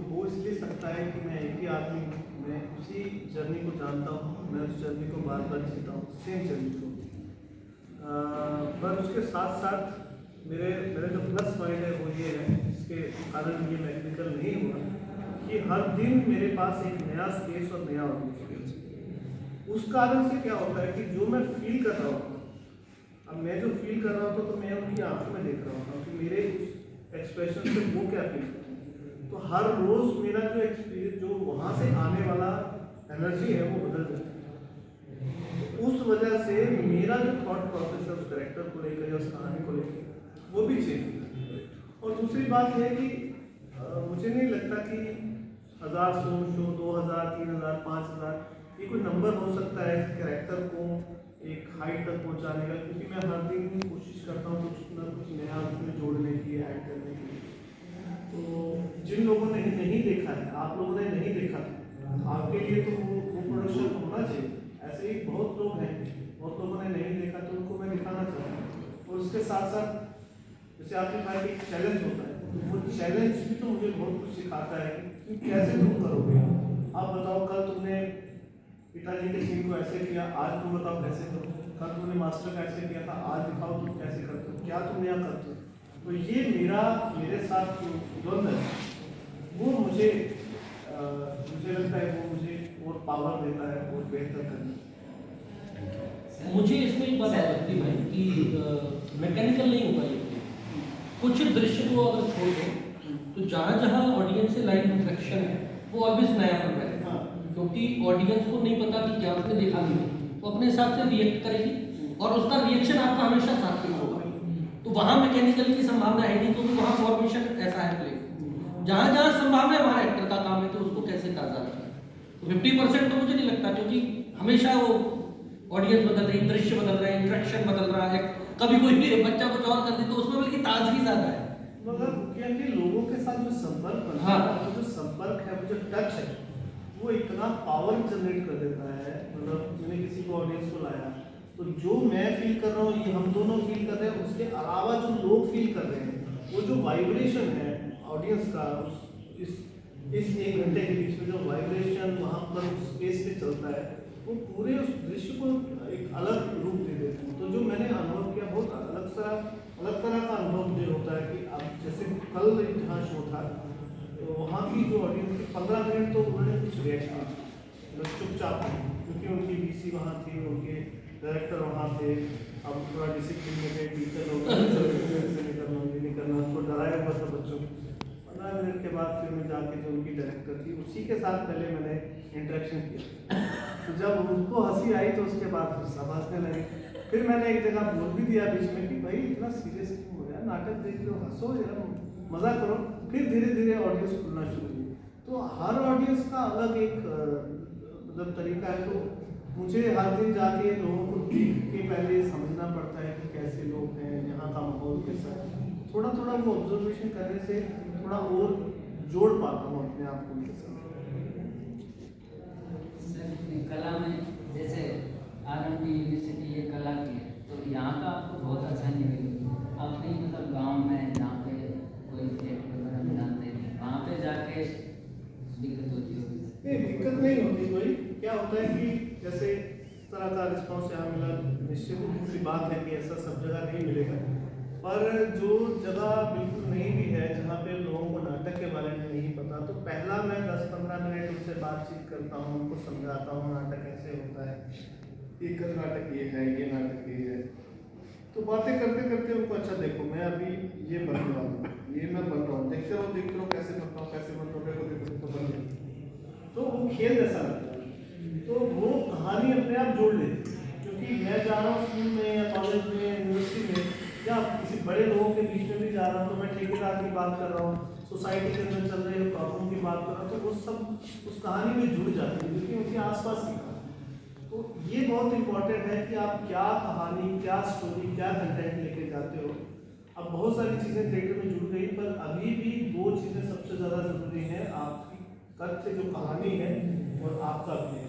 वो इसलिए सकता है कि मैं एक ही आदमी हूँ, मैं उसी जर्नी को जानता हूँ, मैं उस जर्नी को बार बार जीता हूँ, सेम जर्नी को। पर उसके साथ साथ मेरे जो प्लस पॉइंट है वो ये है, इसके कारण ये मैकेनिकल नहीं हुआ कि हर दिन मेरे पास एक नया स्पेस और नया ऑडियंस है। उस कारण से क्या होता है कि जो मैं फील कर रहा हूँ, अब मैं जो फील कर रहा होता तो मैं उनकी आंखों में देख रहा होता कि मेरे उस एक्सप्रेशन से वो क्या फील कर रहे हैं। तो हर रोज मेरा जो एक्सपीरियंस, जो वहाँ से आने वाला एनर्जी है वो बदल जाता है। तो उस वजह से मेरा जो थॉट प्रोसेस है उस कैरेक्टर को लेकर या उस कहानी को लेकर वो भी चेंज होता है। और दूसरी बात है कि मुझे नहीं लगता कि 1000 शो 2000, 3000, 5000 ये कोई नंबर हो सकता है कैरेक्टर को एक हाइट तक पहुंचाने का, क्योंकि मैं हर दिन कोशिश करता हूँ कुछ ना कुछ नया उसमें जोड़ने की, ऐड करने की। तो जिन लोगों ने नहीं देखा है, आप लोगों ने नहीं देखा, आपके लिए तो वो प्रोडक्शन होना चाहिए। ऐसे ही बहुत लोग हैं, बहुत लोगों ने नहीं देखा, तो उनको मैं दिखाना चाहता हूँ। और उसके साथ साथ जैसे आपने कहा कि एक चैलेंज होता है, तो वो चैलेंज भी तो मुझे बहुत कुछ सिखाता है कि कैसे तुम करोगे। आप बताओ कल तुमने पिताजी के सीन को ऐसे किया, आज तुम बताओ कैसे करो। कल तुमने मास्टर का ऐसे किया था, आज दिखाओ तुम कैसे करते हो, क्या तुम नया करते हो। तो ये मेरे साथ जो द्वंद्व है वो मुझे लगता है वो मुझे और पावर देता है और बेहतर करने।
मुझे इसमें एक बात लगती है भाई कि मैकेनिकल नहीं होगा ये। कुछ दृश्य को अगर छोड़ दो तो जहाँ जहाँ ऑडियंस से लाइव इंटरेक्शन है वो ऑलवेज नयापन रहेगा, क्योंकि ऑडियंस को नहीं पता कि क्या उसने देखा नहीं, वो अपने हिसाब से रिएक्ट करेगी और उसका रिएक्शन आपका हमेशा साथ में होगा। तो वहाँ मैकेनिकल की संभावना है नहीं, क्योंकि वहाँ फॉर्मेशन ऐसा है प्ले। जहाँ जहाँ संभावना है वहाँ एक्टर का काम है, तो उसको कैसे ताज़ा रखना है। तो 50% तो मुझे नहीं लगता, क्योंकि हमेशा वो ऑडियंस बदल रही, दृश्य बदल रहा है, इंटरेक्शन बदल रहा है, कभी कोई बच्चा कुछ और कर दे तो उसमें बल्कि ताजगी ज़्यादा है।
मगर क्योंकि लोगों के साथ जो संपर्क बनता है, वो जो संपर्क है, वो जो टच है, वो इतना पावर जनरेट कर देता है। मतलब मैंने किसी को ऑडियंस को लाया, तो जो मैं फील कर रहा हूँ, ये हम दोनों फील कर रहे हैं, उसके अलावा जो लोग फील कर रहे हैं, वो जो वाइब्रेशन है ऑडियंस का इस 1 घंटे के बीच में जो वाइब्रेशन वहाँ पर स्पेस पे चलता है, वो पूरे उस दृश्य को एक अलग रूप दे देते हैं। तो जो मैंने अनुभव किया, बहुत अलग तरह का अनुभव मुझे होता है कि अब जैसे कल जहाँ शो था, तो वहाँ की जो ऑडियंस थी 15 मिनट तो उन्होंने कुछ रिएक्ट किया, मतलब चुपचाप, क्योंकि उनकी VC वहाँ थी, उनके डायरेक्टर वहाँ थे। अब थोड़ा डिसिप्लिन में थे, टीचर लोग नहीं करना, उसको डराया हुआ था बच्चों को। 15 मिनट के बाद फिर मैं जाके जो उनकी डायरेक्टर थी उसी के साथ पहले मैंने इंटरेक्शन किया। तो जब उनको हंसी आई तो उसके बाद सब हंसने लगे। फिर मैंने एक जगह बोल भी दिया बीच में कि भाई इतना सीरियस क्यों हो रहा है, नाटक देख लो, हंसो जरा, मज़ा करो। फिर धीरे धीरे ऑडियंस खुलना शुरू हुई। तो हर ऑडियंस का अलग एक मतलब तरीका है। तो मुझे हर दिन जाके लोगों को देख के पहले समझना पड़ता है कि कैसे लोग हैं, यहाँ का माहौल कैसा है। थोड़ा थोड़ा वो ऑब्जर्वेशन करने से थोड़ा और जोड़ पाता हूँ अपने आप को उनके साथ।
कला में जैसे RMB यूनिवर्सिटी ये कला की है, तो यहाँ का आपको बहुत आसानी मिली। अपने मतलब गांव में जहाँ पे कोई थिएटर वगैरह में जानते नहीं, वहाँ पे जाके दिक्कत होती होगी?
नहीं, दिक्कत नहीं होती कोई। क्या होता है कि जैसे इस तरह का रिस्पॉन्स यहाँ मिला, निश्चित सी बात है कि ऐसा सब जगह नहीं मिलेगा। पर जो जगह बिल्कुल नहीं भी है, जहाँ पे लोगों को नाटक के बारे में नहीं पता, तो पहला मैं 10-15 मिनट उनसे बातचीत करता हूँ, उनको समझाता हूँ नाटक कैसे होता है, एकल नाटक ये है, ये नाटक ये है। तो बातें करते करते उनको अच्छा देखो मैं अभी ये बन रहा हूँ, ये मैं बन रहा हूँ, देखते रहो कैसे बनता हूँ, कैसे बनता हूँ, देखो बन गया। तो वो खेल जैसा लगता है, तो वो कहानी अपने आप जोड़ लेती है। क्योंकि मैं जा रहा हूँ स्कूल में या कॉलेज में, यूनिवर्सिटी में, या किसी बड़े लोगों के बीच में भी जा रहा हूँ, तो मैं ठेकेदार की बात कर रहा हूँ, सोसाइटी के अंदर चल रहे प्रॉब्लम की बात कर रहा हूँ, तो वो सब उस कहानी में जुड़ जाती है, क्योंकि उनके आसपास की कहानी। तो ये बहुत इंपॉर्टेंट है कि आप क्या कहानी, क्या स्टोरी, क्या कंटेंट लेके जाते हो। अब बहुत सारी चीज़ें थिएटर में जुड़ गई, पर अभी भी 2 चीज़ें सबसे ज़्यादा ज़रूरी हैं, आपकी तथ्य जो कहानी है और आपका अभिनय।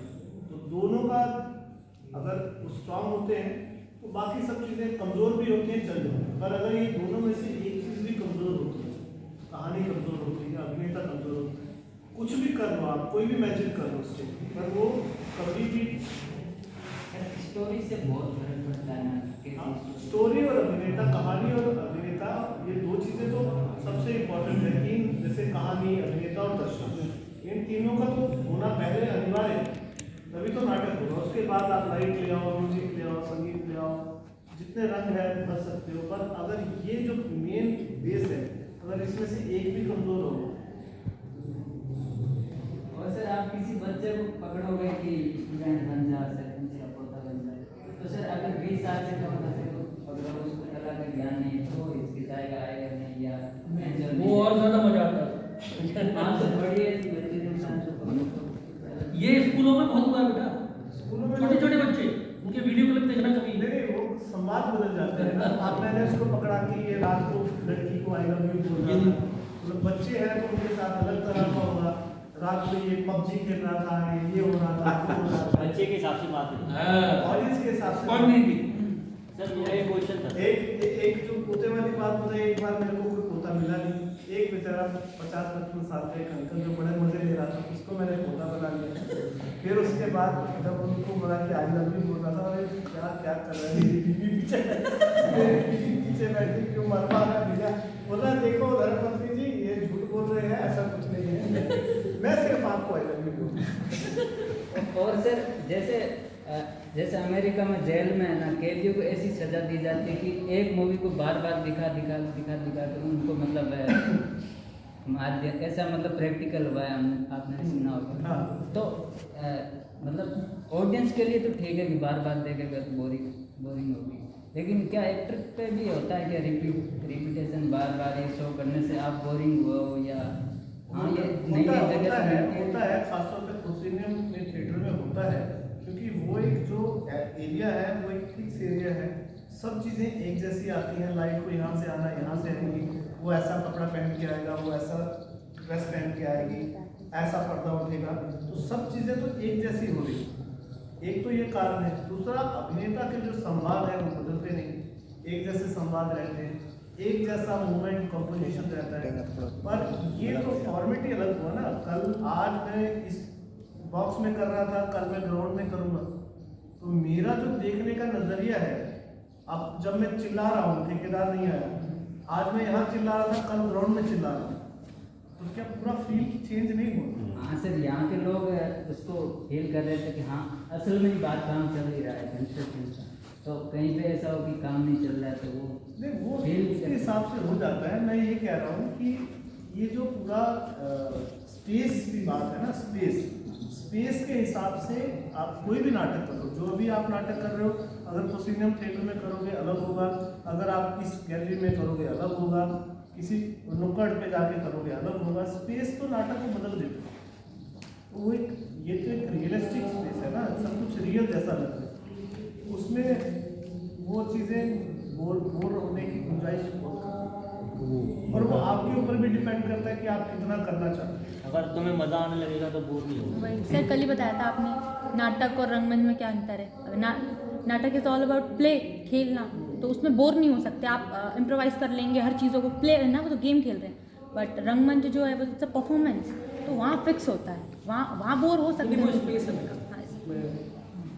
तो दोनों का अगर स्ट्रांग होते हैं तो बाकी सब चीज़ें कमज़ोर भी होती हैं, चल जाती हैं। पर अगर ये दोनों में से एक चीज़ भी कमज़ोर होती है, कहानी कमज़ोर होती है, अभिनेता कमज़ोर होता है, कुछ भी कर लो आप, कोई भी मैजिक कर लो उससे, पर वो कभी भी
स्टोरी से बहुत फर्क पड़ता है ना।
स्टोरी और अभिनेता, कहानी और अभिनेता, ये 2 चीज़ें तो सबसे इम्पोर्टेंट है। जैसे कहानी, अभिनेता और दर्शक, इन तीनों का तो होना पहले अनिवार्य है, तभी तो नाटक होगा। उसके बाद आप लाइट ले आओ, म्यूजिक ले आओ, संगीत ले आओ, जितने रंग है भर सकते हो। पर अगर ये जो मेन बेस है, अगर इसमें से एक भी कमज़ोर हो।
और सर आप किसी बच्चे को पकड़ोगे कि स्टूडेंट बन जा, सरपंच का पोता बन जाए, तो सर अगर 20 साल से कम बच्चे को पकड़ो, उसको कला का ज्ञान नहीं, तो हिचकिचाएगा, आएगा नहीं, या
वो और ज़्यादा मजा आता है।
आप तो बढ़िया बच्चे जो शांत हो।
ये स्कूलों में बहुत हुआ है बेटा,
स्कूलों में
छोटे छोटे बच्चे, उनके वीडियो क्लिप देखना कभी।
नहीं, वो संवाद बदल जाते हैं ना। आप मैंने उसको पकड़ा कि ये रात को लड़की को आई लव यू बोल रहा था, मतलब बच्चे हैं तो उनके साथ अलग तरह का होगा। रात को ये PUBG खेल रहा था, ये हो रहा था, वो हो रहा था।
बच्चे के हिसाब से बात है।
ऑडियंस के हिसाब से
कौन नहीं थी?
सर मेरा एक क्वेश्चन था।
एक जो पोते वाली बात बताई, एक बार मेरे को कोई पोता मिला नहीं। एक बेचारा 50-55 साल का एक अंकल जो बड़े मजे ले रहा था, उसको मैंने पोता बना लिया। फिर उसके बाद जब उनको बोला कि आई लव यू बोल रहा था, अरे क्या कर रहे हैं, पीछे बैठे क्यों मर मारा भैया। बोला देखो धर्मपत्नी जी, ये झूठ बोल रहे हैं, ऐसा कुछ नहीं है, मैं सिर्फ आपको आई लव यू बोलूँ।
और सर जैसे अमेरिका में जेल में है ना, कैदियों को ऐसी सजा दी जाती है कि एक मूवी को बार बार दिखा कर उनको मतलब मार दिया, ऐसा मतलब प्रैक्टिकल हुआ है, आपने सुना होगा।
हाँ।
तो मतलब ऑडियंस के लिए तो ठीक है कि बार बार देखेगा तो बोरिंग होगी, लेकिन क्या एक्टर पे भी होता है क्या रिपीटेशन बार बार ये शो करने से आप बोरिंग हो, या हाँ ये नई जगह
होता है, खासतौर पे प्रोसीनियम में थिएटर में होता है, क्योंकि वो एक जो एरिया है वो एक फिक्स एरिया है, सब चीज़ें एक जैसी आती हैं। लाइट को यहाँ से आना, यहाँ से आएगी, वो ऐसा कपड़ा पहन के आएगा, वो ऐसा ड्रेस पहन के आएगी, ऐसा पर्दा उठेगा, तो सब चीज़ें तो एक जैसी हो रही। एक तो ये कारण है। दूसरा, अभिनेता के जो संवाद है वो बदलते नहीं, एक जैसे संवाद रहते हैं। एक जैसा मूवमेंट कंपोजिशन रहता है, पर ये तो फॉर्मेट ही अलग हुआ ना। कल आज मैं इस बॉक्स में कर रहा था, कल मैं ग्राउंड में करूँगा, तो मेरा जो देखने का नज़रिया है, अब जब मैं चिल्ला रहा हूँ, ठेकेदार नहीं आया, आज मैं यहाँ चिल्ला रहा था, कल ग्राउंड में चिल्ला रहा हूँ, तो क्या पूरा फील चेंज नहीं हुआ?
हाँ सर, यहाँ के लोग उसको फील कर रहे थे कि हाँ असल में ही बात काम चल ही रहा है कंस्ट्रक्शन का, तो कहीं पे ऐसा हो कि काम नहीं चल रहा है तो वो
नहीं, वो
फील
उसके हिसाब से हो जाता है। मैं ये कह रहा हूँ कि ये जो पूरा स्पेस की बात है ना, स्पेस के हिसाब से आप कोई भी नाटक करो, जो भी आप नाटक कर रहे हो, अगर प्रोसिनियम थिएटर में करोगे अलग होगा, अगर आप इस गैलरी में करोगे अलग होगा, किसी नुक्कड़ पे जाके करोगे अलग होगा। स्पेस तो नाटक को बदल देता है। वो एक, ये तो एक रियलिस्टिक स्पेस है ना, सब कुछ रियल जैसा लगता है, उसमें वो चीज़ें बोर होने की गुंजाइश बहुत कम है। और वो आपके ऊपर भी डिपेंड करता है कि आप कितना करना चाहते हैं।
अगर तुम्हें मज़ा आने लगेगा तो बोर नहीं होगा।
वही सर कल ही बताया था आपने, नाटक और रंगमंच में क्या अंतर है। नाटक इज ऑल अबाउट प्ले, खेलना, तो उसमें बोर नहीं हो सकते आप, इम्प्रोवाइज कर लेंगे हर चीज़ों को, प्ले है ना, वो तो गेम खेल रहे हैं। बट रंगमंच जो है वो इट्स अ परफॉर्मेंस, तो वहाँ फिक्स होता है, वहाँ बोर हो सकते
वो
हैं।
स्पेस है बेटा,
हाँ,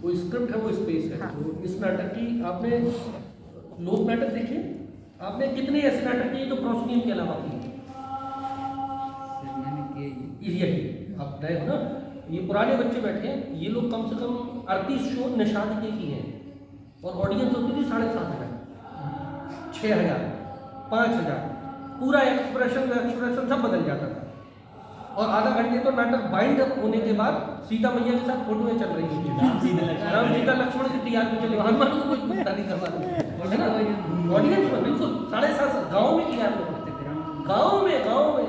वो स्क्रिप्ट है, वो स्पेस है।
हाँ।
तो इस नाटक की आपने लोक नाटक देखे, आपने कितने ऐसे नाटक किए जो प्रोसिनियम के अलावा किए? यही आप नए हो ना, ये पुराने बच्चे बैठे हैं, ये लोग कम से कम 38 शो निषाद के किए हैं, और ऑडियंस होती थी 7,500, 6,000, 5,000, पूरा एक्सप्रेशन सब बदल जाता था। और आधा घंटे तो नाटक बाइंड होने के बाद सीता मैया के साथ फोटोएं चल रही थी, राम सीता लक्ष्मण की टीआर पे चले, हनुमान को कोई पता नहीं करवा है ना, ऑडियंस में बिल्कुल 7,500 गाँव में किया हम लोगों ने, गाँव में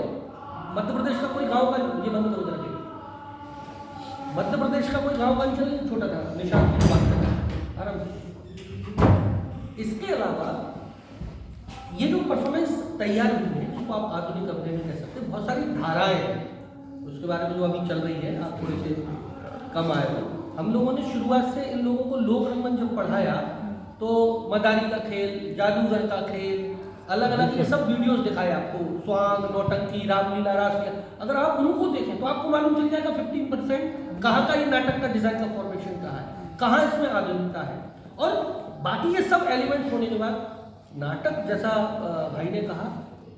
मध्य प्रदेश का कोई गाँव का, ये बंद हो जाएगा, मध्य प्रदेश का कोई गाँव का अंचल नहीं छोटा था, निशान की बात करें आराम से। इसके अलावा ये जो परफॉर्मेंस तैयार हुई है, जिसको आप आधुनिक अपने में कह सकते हैं, बहुत सारी धाराएं हैं, उसके बारे में जो अभी चल रही है, आप थोड़े से कम आए हो। हम लोगों ने शुरुआत से इन लोगों को लोक रंगमंच जब पढ़ाया, तो मदारी का खेल, जादूगर का खेल, अलग अलग ये सब वीडियोस दिखाए आपको, स्वांग, नौटंकी, रामलीला, रासलीला। अगर आप उनको देखें तो आपको मालूम चल जाएगा 15% कहाँ का ये नाटक का डिजाइन का फॉर्मेशन कहाँ है, कहाँ इसमें आधुनिकता है। और बाकी ये सब एलिमेंट्स होने के बाद नाटक, जैसा भाई ने कहा,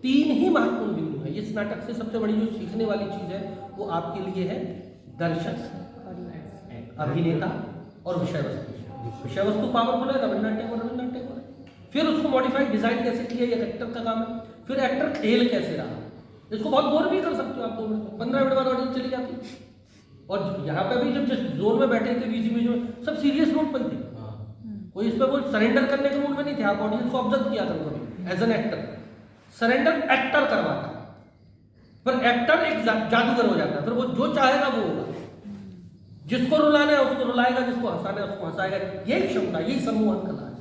3 ही महत्वपूर्ण बिंदु है इस नाटक से। सबसे बड़ी जो सीखने वाली चीज़ है वो आपके लिए है दर्शक, अभिनेता और विषय वस्तु। विषय वस्तु पावरफुल है, रविन्द्रनाथ टैगोर है। फिर उसको मॉडिफाइड डिजाइन कैसे किया, ये एक्टर का काम है। फिर एक्टर खेल कैसे रहा, इसको बहुत बोर भी कर सकते हो आप 2 मिनट में, 15 मिनट बाद ऑडियंस चली जाती है। और यहाँ पे भी जब जिस जोन में बैठे थे बीच में सब सीरियस नोट पर थे, कोई इस पर कोई सरेंडर करने के मूड में नहीं थे। आप ऑडियंस को ऑब्जर्व किया करो कभी as an actor, surrender actor करवाता, पर एक्टर एक जादूगर हो जाता है, फिर वो जो चाहेगा वो होगा, जिसको रुलाना है उसको रुलाएगा, जिसको हंसाना है उसको हंसाएगा। यही क्षमता, यही सम्मोहन कला है।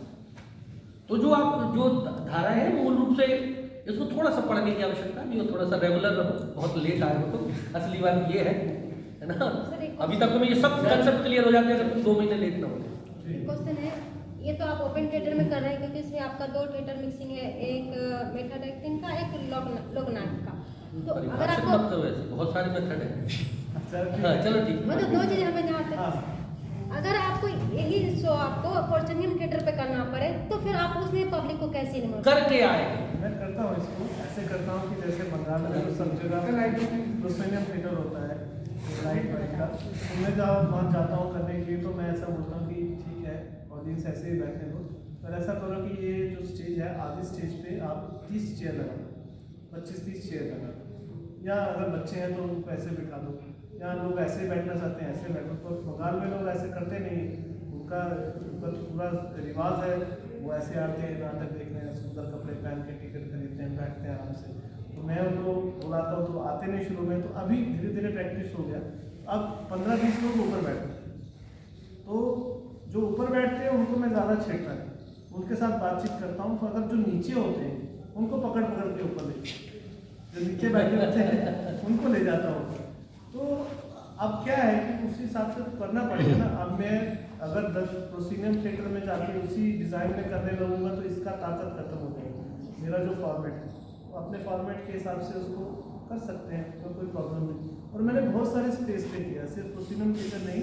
तो जो आप जो धारा है मूल रूप से इसको थोड़ा सा पढ़ने की आवश्यकता है, थोड़ा सा रेगुलर रहो, बहुत लेट आए हो तो असली बात ये है ना। अभी तक तुम्हें ये सब कंसेप्ट क्लियर हो जाते हैं अगर तुम 2 महीने लेट ना हो।
क्वेश्चन है, ये तो आप ओपन थिएटर में कर रहे हैं क्योंकि इसमें आपका 2 थिएटर मिक्सिंग है, एक मेथड एक्टिंग का, एक लोकनाट्य का। तो अगर आपको
बहुत सारे मेथड है, चलो ठीक,
मतलब 2 चीजें हमें जहाँ तक, अगर आपको यही शो आपको प्रोसिनियम थिएटर पे करना पड़े तो फिर आप उसमें पब्लिक को कैसे इन्वॉल्व
करके आए?
मैं करता हूँ इसको ऐसे करता हूँ कि जैसे बंगाल में सब जगह प्रोसिनियम थिएटर होता है लाइट वाइट का, तो मैं जब वहाँ जाता हूँ करने के लिए, तो मैं ऐसा बोलता हूँ कि ठीक है ऑडियंस ऐसे ही बैठने दो, पर ऐसा करो कि ये जो स्टेज है, आधी स्टेज पे आप 30 चेयर लगा, 25-30 चेयर लगा, या अगर बच्चे हैं तो उनको ऐसे बिठा दो, या लोग ऐसे बैठना चाहते हैं ऐसे बैठो। तो बंगाल में लोग ऐसे करते नहीं, उनका तो पूरा रिवाज है, वो ऐसे आते हैं नाटक देखने, सुंदर कपड़े पहन के टिकट खरीदते हैं, बैठते हैं आराम से। तो मैं उनको बुलाता हूँ तो आते नहीं शुरू में, तो अभी धीरे धीरे प्रैक्टिस हो गया, अब 15-20 लोग ऊपर बैठते हैं, तो जो ऊपर बैठते हैं उनको मैं ज़्यादा छेड़ता नहीं, उनके साथ बातचीत करता हूँ। तो अगर जो नीचे होते हैं उनको पकड़ के ऊपर ले, जो नीचे बैठे रहते हैं उनको ले जाता हूँ। तो अब क्या है कि उस हिसाब से करना पड़ेगा ना। अब मैं अगर 10 प्रोसिनियम थिएटर में जाके उसी डिज़ाइन में करने लगूंगा तो इसका ताकत खत्म हो जाएगी। मेरा जो फॉर्मेट है वो अपने फॉर्मेट के हिसाब से उसको कर सकते हैं, तो कोई प्रॉब्लम नहीं। और मैंने बहुत सारे स्पेस पे किया, सिर्फ प्रोसीजर थिएटर नहीं,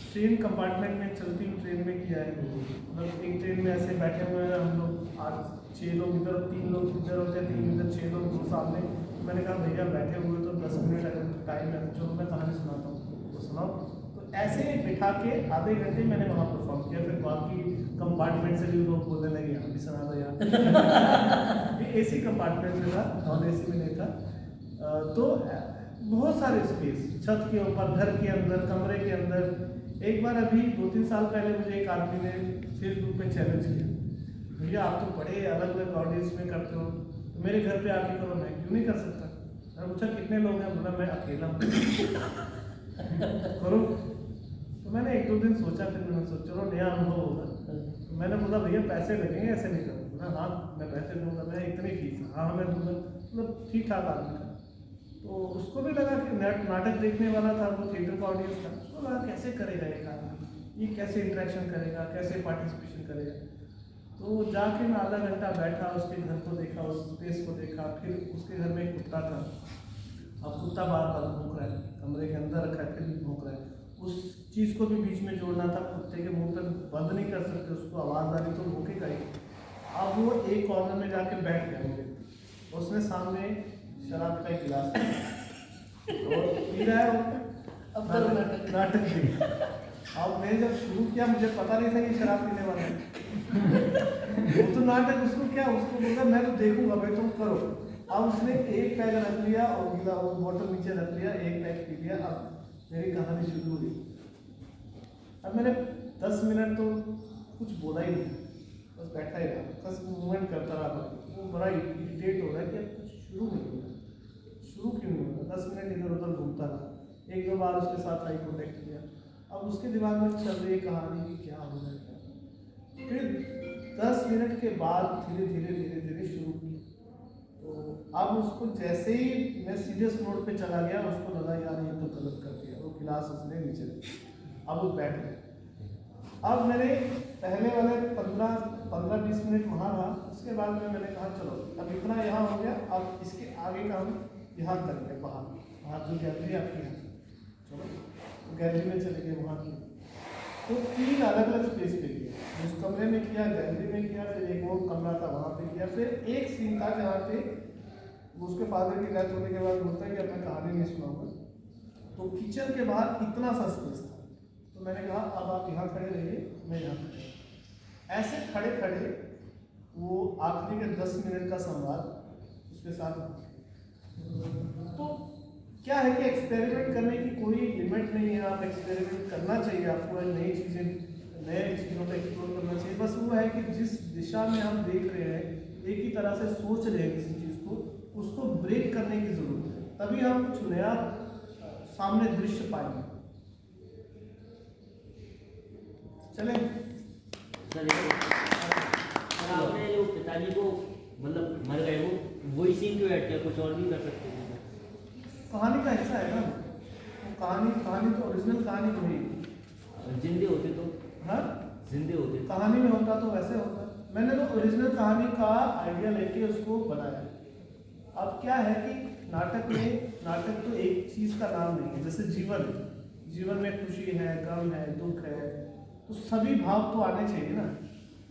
ट्रेन कंपार्टमेंट में चलती हुई ट्रेन में किया है। मतलब एक ट्रेन में ऐसे बैठे हुए हैं हम लोग, 8-6 लोग इधर, 3 लोग इधर होते हैं, 3 इधर, 6 लोग दो सामने। मैंने कहा भैया बैठे हुए तो 10 मिनट अगर टाइम है तो चलो मैं कहानी सुनाता हूँ, तो सुनाओ। तो ऐसे बिठा के आधे घंटे मैंने वहाँ परफॉर्म किया। फिर बाकी कंपार्टमेंट से भी लोग बोलने लगे यहाँ भी सुना दो यार। ये AC कंपार्टमेंट में था, नॉन AC में नहीं था। तो बहुत सारे स्पेस, छत के ऊपर, घर के अंदर, कमरे के अंदर। एक बार अभी 2-3 साल पहले मुझे एक आदमी ने फेसबुक पे चैलेंज किया, भैया आप तो बड़े अलग अलग ऑडियंस में करते हो, तो मेरे घर पे आके करो, मैं क्यों नहीं कर सकता। मैंने पूछा कितने लोग हैं, बोला मैं अकेला हूँ। करो। तो मैंने 1-2 दिन सोचा, फिर मैंने सोचा चलो नया अनुभव होगा। तो मैंने बोला भैया पैसे लगेंगे, ऐसे नहीं करो। बोला हाँ मैं पैसे दूंगा, मैं इतनी फीस है, हाँ मैं दूंगा। मतलब ठीक ठाक आदमी था। तो उसको भी लगा कि नाटक देखने वाला था, वो थिएटर का ऑडियंस था, उसको लगा कैसे करेगा एक आदमी, ये कैसे इंटरेक्शन करेगा, कैसे पार्टिसिपेशन करेगा। तो जाके मैं आधा घंटा बैठा, उसके घर को देखा, उस स्पेस को देखा। फिर उसके घर में एक कुत्ता था, अब कुत्ता बार बार भौंक रहा है, कमरे के अंदर रखा है, फिर भी भौंक रहा है। उस चीज़ को भी बीच में जोड़ना था, कुत्ते के मुंह तक बंद नहीं कर सकते, उसको आवाज़ आ रही तो भौंकेगा ही। अब वो एक कॉर्नर में जाके बैठ गया वो व्यक्ति, उसने सामने शराब का एक गिलास और पी रहा है, अब नाटक भी। अब मैंने जब शुरू किया मुझे पता नहीं था कि शराब पीने वाला है। वो तो नाटक, उसको क्या, उसको बोला मैं तो देखूंगा भाई, तुम करो। अब उसने एक पैग रख लिया और गिला और बोतल नीचे रख लिया, एक पैग पी लिया। अब मेरी कहानी शुरू हुई। अब मैंने 10 मिनट तो कुछ बोला ही नहीं, बस बैठा ही रहा, बस मूवमेंट करता रहा। वो बड़ा इरिटेट हो रहा है कि अब कुछ शुरू नहीं हो रहा, शुरू क्यों नहीं हो रहा। 10 मिनट इधर उधर घूमता रहा, 1-2 बार उसके साथ आई कॉन्टेक्ट किया। अब उसके दिमाग में चल रही कहानी कि क्या हो रहा है। फिर 10 मिनट के बाद धीरे धीरे शुरू किया। तो अब उसको जैसे ही मैं सीरियस मोड पे चला गया, उसको लगा यार ये तो गलत कर दिया, वो गिलास उसने नीचे रखा। अब वो बैठ गया। अब मैंने पहले वाले 15-20 मिनट वहाँ रहा, उसके बाद में मैंने कहा चलो अब इतना यहाँ हो गया, अब इसके आगे का हम यहाँ करेंगे, बाहर जो गैलरी आपकी है, चलो तो गैलरी में चले गए वहाँ की। तो 3 अलग अलग स्पेस पे किया, उस कमरे में किया, गैलरी में किया, फिर एक और कमरा था वहाँ पे किया। फिर एक सीन था जहाँ पे उसके फादर की डेथ होने के बाद बोलता है कि अब मैं कहानी नहीं सुनाऊंगा। तो किचन के बाहर इतना सा स्पेस था, तो मैंने कहा अब आप यहाँ खड़े रहिए, मैं यहाँ खड़े। ऐसे खड़े खड़े वो आखिरी के 10 मिनट का संवाद उसके साथ। तो क्या है कि एक्सपेरिमेंट करने की कोई लिमिट नहीं है, आप एक्सपेरिमेंट करना चाहिए, आपको नई चीज़ों को एक्सप्लोर करना चाहिए। बस वो है कि जिस दिशा में हम देख रहे हैं, एक ही तरह से सोच रहे हैं किसी चीज़ को, उसको ब्रेक करने की ज़रूरत है, तभी हम कुछ नया सामने दृश्य पाएंगे। चले
सर आपने जो पिताजी को मतलब मर गए, वो वही सीन क्यों ऐड किया, कुछ और भी कर सकते थे।
कहानी का हिस्सा है ना वो, कहानी तो ओरिजिनल कहानी वही।
जिंदे होते तो,
हाँ
जिंदे होते
कहानी में होता तो वैसे होता। मैंने तो ओरिजिनल कहानी का आइडिया लेके उसको बनाया। अब क्या है कि नाटक तो एक चीज़ का नाम नहीं है। जैसे जीवन में खुशी है, गम है, दुख है, तो सभी भाव तो आने चाहिए ना।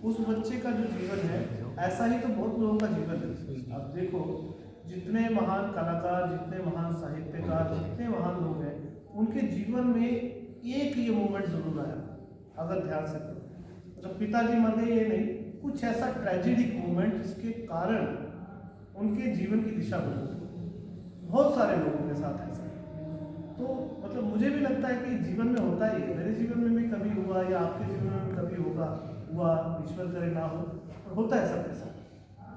उस बच्चे का जो जीवन है, ऐसा ही तो बहुत लोगों का जीवन है। अब देखो जितने महान कलाकार, जितने महान साहित्यकार, जितने महान लोग हैं, उनके जीवन में एक ये मोमेंट जरूर आया, अगर ध्यान से करो। मतलब पिताजी मर गए ये नहीं, कुछ ऐसा ट्रेजिडिक मोमेंट जिसके कारण उनके जीवन की दिशा बदल। बहुत सारे लोगों के साथ ऐसा। तो मतलब मुझे भी लगता है कि जीवन में होता ही है, मेरे जीवन में भी कभी हुआ या आपके जीवन में कभी हुआ, ईश्वर करे ना हो, और होता है सबके साथ।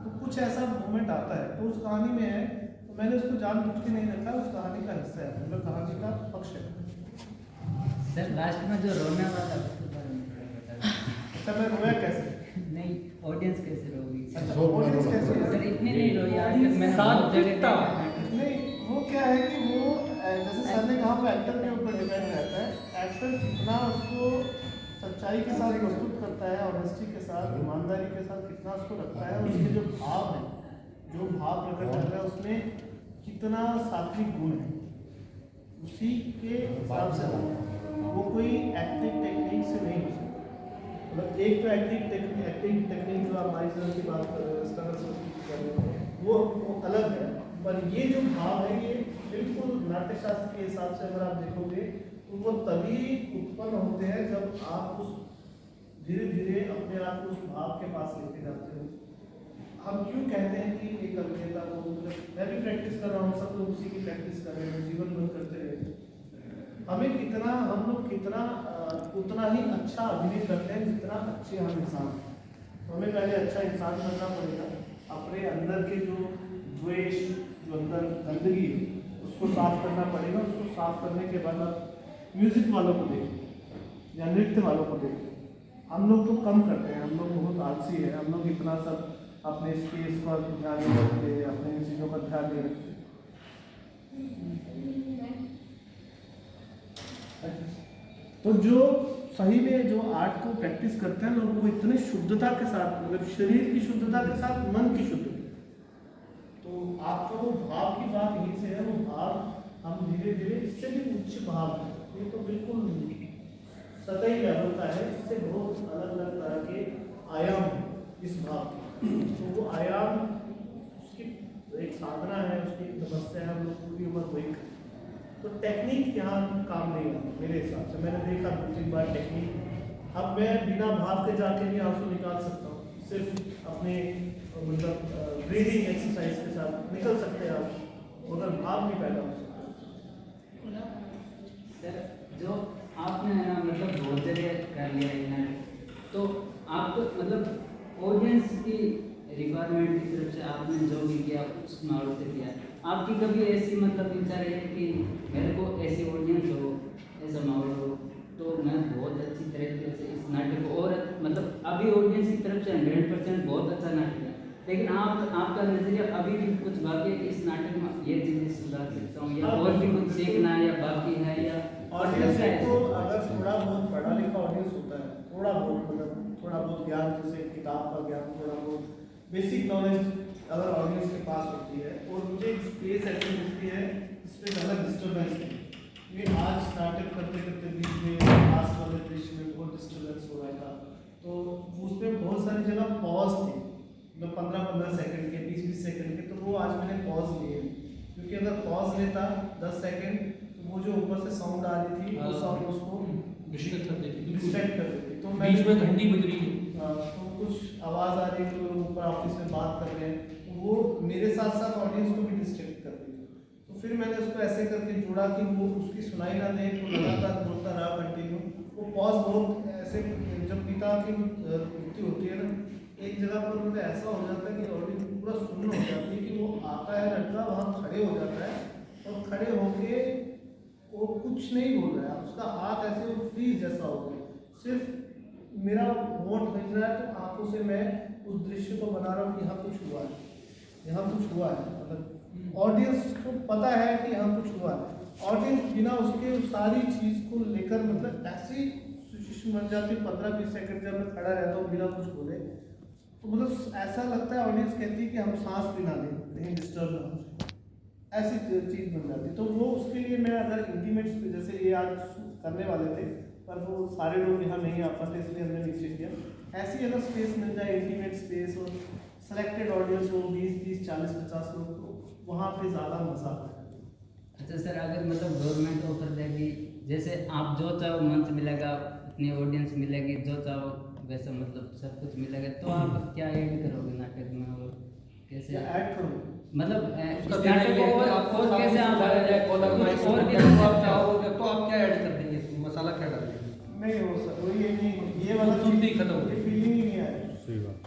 तो कुछ ऐसा मोमेंट आता है, तो उस कहानी में है, तो मैंने उसको जानबूझ के नहीं रखा, उस कहानी का हिस्सा है, मतलब कहानी का पक्ष है।
सर लास्ट में जो रोने वाला उसके बारे में थोड़ा बता दीजिए।
अच्छा मैं रोया कैसे?
नहीं, ऑडियंस कैसे रोगी?
अच्छा ऑडियंस कैसे?
सर इतनी नहीं रोई आज तक मैंने
साथ
बहुत जगह
दिखता।
देखा।
नहीं वो क्या है कि वो जैसे सर ने कहा वो एक्टर के ऊपर डिपेंड रहता है। एक्टर कितना उसको सच्चाई के साथ प्रस्तुत करता है, ऑनेस्टी के साथ, ईमानदारी के साथ कितना उसको रखता है, उसके जो भाव हैं जो भाव प्रकट कर रहा है उसमें कितना सात्विक गुण है, उसी के हिसाब से वो कोई एक्टिंग टेक्निक से नहीं हो सकता। मतलब एक तो एक्टिंग टेक्निक जो आप माइजर की बात कर रहे हो वो अलग है, पर ये जो भाव है ये बिल्कुल नाट्यशास्त्र के हिसाब से अगर आप देखोगे तो वो तभी उत्पन्न होते हैं जब आप उस धीरे धीरे अपने आप को उस भाव के पास लेके जाते हो। हम क्यों कहते हैं कि एक अभिनेता को, मतलब मैं भी प्रैक्टिस कर रहा हूँ, सब लोग उसी की प्रैक्टिस कर रहे हैं, जीवन भर करते रहे, हम लोग कितना उतना ही अच्छा अभिनय करते हैं जितना अच्छे हम इंसान हैं। तो हमें पहले अच्छा इंसान बनना पड़ेगा, अपने अंदर के जो द्वेष, जो अंदर गंदगी है उसको साफ करना पड़ेगा। उसको साफ करने के बाद आप म्यूजिक वालों को देखिए या नृत्य वालों को देखिए, हम लोग तो कम करते हैं, हम लोग बहुत आलसी है, हम लोग इतना सब अपने स्पेस पर ध्यान नहीं रखते, अपने चीज़ों पर ध्यान नहीं रखते। तो जो सही में जो आर्ट को प्रैक्टिस करते हैं लोग, वो इतने शुद्धता के साथ, मतलब शरीर की शुद्धता के साथ मन की शुद्धता, तो आपका वो भाव की बात यहीं से है। वो भाव हम धीरे धीरे, इससे भी उच्च भाव है, ये तो बिल्कुल सतही लेवल का है, इससे बहुत अलग अलग तरह के आयाम है इस भाव के। तो वो आयाम उसकी एक साधना है, उसकी एक तपस्या है, हम लोग पूरी उम्र वही करते हैं। तो टेक्निक यहाँ काम नहीं आता मेरे हिसाब से। मैंने देखा 2-3 बार टेक्निक, अब मैं बिना भाव के जाके भी आंसू निकाल सकता हूँ, सिर्फ अपने मतलब ब्रीदिंग एक्सरसाइज के साथ निकल सकते हैं आप, मगर भाव नहीं पैदा हो सकता।
सर जो आपने है ना मतलब बहुत जगह कर लिया है, तो आपको मतलब ऑडियंस की रिक्वायरमेंट की तरफ से आपने जो भी किया उस माहौल से किया, आपकी कभी ऐसी मतलब विचार है कि मेरे को ऐसी ऑडियंस हो, ऐसा माहौल हो, तो मैं बहुत अच्छी तरीके से इस नाटक को, और मतलब अभी ऑडियंस की तरफ से 100% बहुत अच्छा नाटक है, लेकिन आपका नजरिया अभी भी कुछ बाकी है कि इस नाटक में ये चीज़ें सुधार सकता हूँ, या और भी कुछ सीखना है या बाकी है, या
ऑडियंस को अगर थोड़ा बहुत पढ़ा लिखा ऑडियंस होता है, थोड़ा बहुत मतलब थोड़ा बहुत ज्ञान, जैसे किताब का ज्ञान, थोड़ा बहुत बेसिक नॉलेज अगर ऑडियंस के पास होती है, और मुझे एक स्पेस ऐसी मिलती है जिसमें ज़्यादा डिस्टर्बेंस नहीं। ये आज नाटक करते करते बीच में लास्ट वाले दृश्य में बहुत डिस्टर्बेंस हो रहा था, तो उसमें बहुत सारी जगह पॉज थे, मतलब 15-15 सेकंड के, 20-20 सेकंड के, तो वो आज मैंने पॉज लिए, क्योंकि अगर पॉज लेता 10 सेकंड तो वो जो ऊपर से साउंड आ रही थी वो साउंड उसको
डिस्ट्रैक्ट कर देती,
डिस्ट्रैक्ट कर देती। तो मैं
बीच में घंटी बज रही है,
तो कुछ आवाज़ आ रही है, तो लोग ऊपर ऑफिस में बात कर रहे हैं, तो वो मेरे साथ साथ ऑडियंस को भी डिस्ट्रैक्ट कर रही है। तो फिर मैंने उसको ऐसे करके जोड़ा कि वो उसकी सुनाई ना दे, तो लगातार बोलता रहा कंटिन्यू। वो पॉज बहुत ऐसे, जब पिता की मृत्यु होती है ना, एक जगह पर मुझे ऐसा हो जाता है कि ऑडियंस पूरा सुन्न हो जाती है, कि वो आता है लड़का वहाँ खड़े हो जाता है, और खड़े होके वो कुछ नहीं बोल रहा है, उसका हाथ ऐसे वो फ्रीज जैसा हो गया, सिर्फ मेरा होंठ बज रहा है, तो आंखों से मैं उस दृश्य को बना रहा हूँ कि यहाँ कुछ हुआ है, यहाँ कुछ हुआ है। मतलब ऑडियंस को पता है कि यहाँ कुछ हुआ है, ऑडियंस बिना उसके उस सारी चीज़ को लेकर मतलब ऐसी सिचुएशन बन जाती है। 15-20 सेकंड जब मैं खड़ा रहता हूँ बिना कुछ बोले, तो मतलब ऐसा लगता है, ऑडियंस कहती है कि हम सांस भी ना लें, कहीं डिस्टर्ब ना हो, ऐसी चीज़ बन जाती है। तो वो उसके लिए मैं अगर इंटीमेट, जैसे ये आज करने वाले थे पर वो सारे लोग यहाँ नहीं आ पाते, इसलिए हमने नीचे किया। ऐसी अगर स्पेस मिल जाए, इंटीमेट स्पेस, और सेलेक्टेड ऑडियंस हो 20-30, 40-50 लोग, तो वहाँ पे ज़्यादा मज़ा आता है।
अच्छा सर, अगर मतलब गवर्नमेंट ऑफर देगी, जैसे आप जो चाहो मंच मिलेगा, अपनी ऑडियंस मिलेगी, जो चाहो वैसा मतलब सब कुछ मिलेगा, तो आप क्या ऐड करोगे नाटक में, और कैसे
ऐड करोगे?
मतलब
उसका
इस नाटक को और कैसे आप और भी
आप चाहोगे तो आप क्या ऐड कर देंगे, मसाला क्या डालेंगे?
नहीं हो सकता, वही है नहीं, ये वाला
तुरंत ही खत्म हो
ये फीलिंग ही नहीं आया।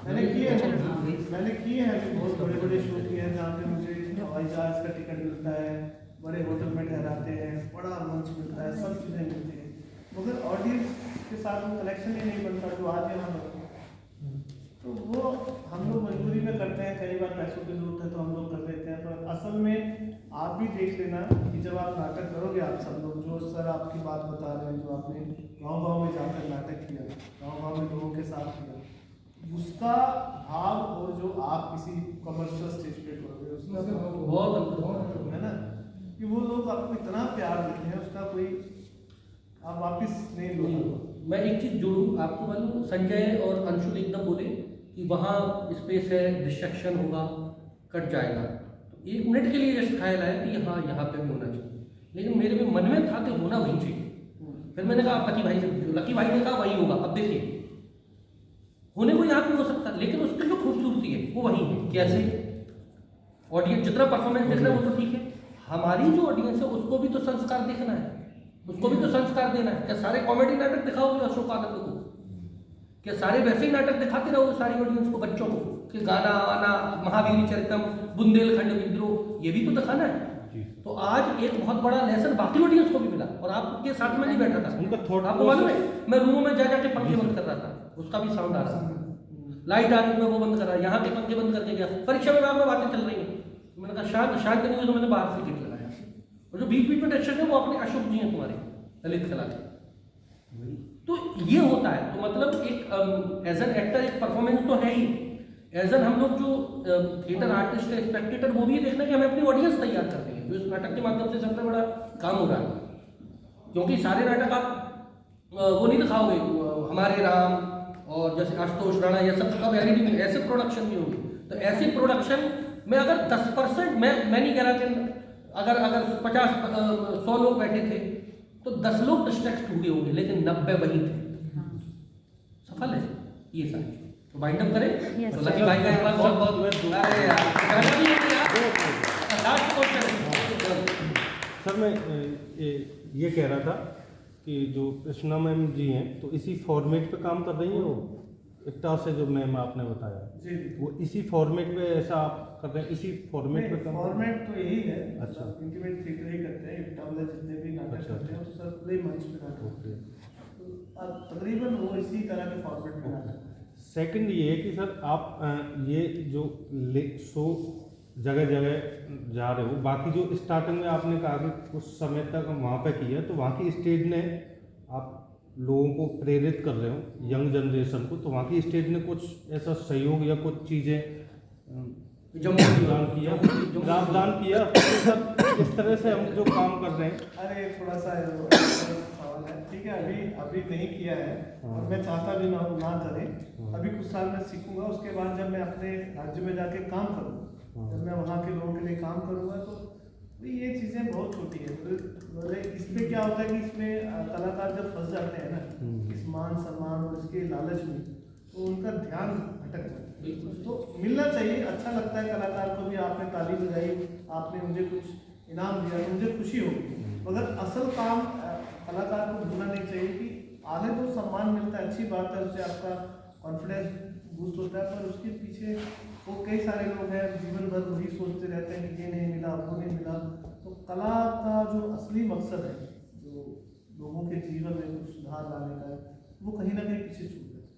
मैंने किए हैं बहुत बड़े बड़े शो किए हैं जहाँ पे मुझे हवाई जहाज का टिकट मिलता है, बड़े होटल में ठहराते हैं, बड़ा मंच मिलता है, सब चीज़ें मिलती हैं, मगर ऑडियंस के साथ वो कलेक्शन ही नहीं बनता जो आज यहाँ बनता है। तो वो हम लोग मजबूरी में करते हैं, कई बार पैसों की जरूरत है तो हम लोग कर देते हैं, पर असल में आप भी देख लेना कि जब आप नाटक करोगे, आप सब लोग जो सर आपकी बात बता रहे हैं, जो आपने गाँव-गाँव में जाकर नाटक किया, गाँव-गाँव में लोगों के साथ किया, उसका भाव और जो आप किसी कमर्शियल स्टेज पे करोगे उसका
बहुत अंतर
है ना, कि वो लोग आपको इतना प्यार देते हैं उसका कोई आप वापिस नहीं लो।
मैं एक चीज़ जोड़ूँ, आपको मालूम संजय और अंशुल एकदम बोले कि वहाँ स्पेस है, डिस्ट्रक्शन होगा, कट जाएगा, तो 1 मिनट के लिए जस्ट ख्याल आया कि हाँ यहाँ पे भी होना चाहिए, लेकिन मेरे में मन में था कि होना वहीं चाहिए। फिर मैंने कहा आप लकी भाई से पूछो, लकी भाई ने कहा वहीं होगा। अब देखिए होने को यहाँ पे हो सकता है, लेकिन उसकी जो खूबसूरती है वो वहीं है। कैसे? ऑडियंस जितना परफॉर्मेंस देख रहा है वो तो ठीक है, हमारी जो ऑडियंस है उसको भी तो संस्कार देखना है, उसको भी तो संस्कार देना है। क्या सारे कॉमेडी नाटक दिखाओगे अशोक आनंद को? क्या सारे वैसे ही नाटक दिखाते रहोगे सारी ऑडियंस को, बच्चों को, कि गाना आना, महावीर चरितम, बुंदेलखंड विद्रोह, ये भी तो दिखाना है। तो आज एक बहुत बड़ा लेसन बाकी ऑडियंस को भी मिला, और आपके साथ में नहीं बैठा था,
उनका थॉट
आपको मालूम है मैं रूमों में जा जाके पंखे बंद कर रहा था, उसका भी साउंड आ रहा था, लाइट आ रही मैं वो बंद कर रहा, यहाँ के पंखे बंद करके गया। परीक्षा में बातें चल रही हैं, मैंने कहा शांत नहीं हुई, तो मैंने बाहर से गेट लगाया। और जो बीच बीच में टेक्सचर है वो अपने अशोक जी हैं तुम्हारे ललित कला के। तो ये होता है, तो मतलब एक एज एन एक्टर एक परफॉर्मेंस तो है ही, एज एन हम लोग जो थिएटर आर्टिस्ट है, स्पेक्टेटर, वो भी ये देखना कि हमें अपनी ऑडियंस तैयार करनी है, जो इस नाटक के माध्यम से सबसे बड़ा काम हो रहा है। क्योंकि सारे नाटक आप वो नहीं दिखाओगे, हमारे राम और जैसे आशुतोष राणा, ये सब कब एडिटिंग ऐसे प्रोडक्शन भी होगी। तो ऐसे प्रोडक्शन में अगर 10% मैं नहीं कह रहा कि अगर 50-100 लोग बैठे थे तो 10 लोग डिस्ट्रैक्ट हुए होंगे, लेकिन 90 वही थे, सफल है ये सारी। तो वाइंड अप करें।
Yes,
तो लकी भाई का एक बार बहुत बहुत अरे यार लास्ट क्वेश्चन।
सर मैं ये कह रहा था कि जो कृष्णा मैम जी हैं तो इसी फॉर्मेट पे काम कर रही हैं, वो इतना से जो मैम आपने बताया
जी
वो इसी फॉर्मेट पे ऐसा आप कर रहे हैं, इसी फॉर्मेट पे काम?
फॉर्मेट तो यही है।
अच्छा।
इंटीमेट थिएटर ही करते हैं, इफ्ता वाले जितने भी नाटक
अच्छा,
करते हैं वो सब खुले मंच पे नाटक करते हैं, तो तकरीबन वो इसी तरह के फॉर्मेट में नाटक करते हैं।
सेकंड ये है कि सर आप ये जो शो जगह जगह जा रहे हो, बाकी जो स्टार्टिंग में आपने कहा कि कुछ समय तक वहाँ पे किया, तो वहाँ की स्टेज ने आप लोगों को प्रेरित कर रहे हो, यंग जनरेशन को, तो वहाँ की स्टेज ने कुछ ऐसा सहयोग या कुछ चीज़ें प्रावधान किया तो सर इस तरह से हम जो काम कर रहे हैं?
अरे थोड़ा सा सवाल है, ठीक है, अभी नहीं किया है और मैं चाहता भी ना करें। अभी कुछ साल में सीखूंगा, उसके बाद जब मैं अपने राज्य में जाके काम करूँ, जब मैं वहाँ के लोगों के लिए काम करूँगा, तो ये चीज़ें बहुत छोटी है। इसमें क्या होता है कि इसमें कलाकार जब फंस जाते हैं ना इस मान सम्मान और इसके लालच में, तो उनका ध्यान भटक जाता है। तो मिलना चाहिए, अच्छा लगता है कलाकार को भी, आपने ताली बजाई, आपने मुझे कुछ इनाम दिया तो मुझे खुशी होगी, मगर असल काम कलाकार को भूलना नहीं चाहिए कि आगे तो सम्मान मिलता है, अच्छी बात है, उससे आपका कॉन्फिडेंस बूस्ट होता है, पर उसके पीछे वो कई सारे लोग हैं जीवन भर वही सोचते रहते हैं कि ये नहीं मिला, वो नहीं मिला। तो कला का जो असली मकसद है, जो लोगों के जीवन में कुछ सुधार लाने का है, वो कहीं ना कहीं पीछे छूट जाता है।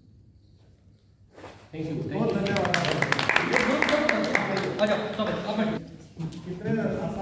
थैंक यू,
बहुत धन्यवाद।
धन्यवाद।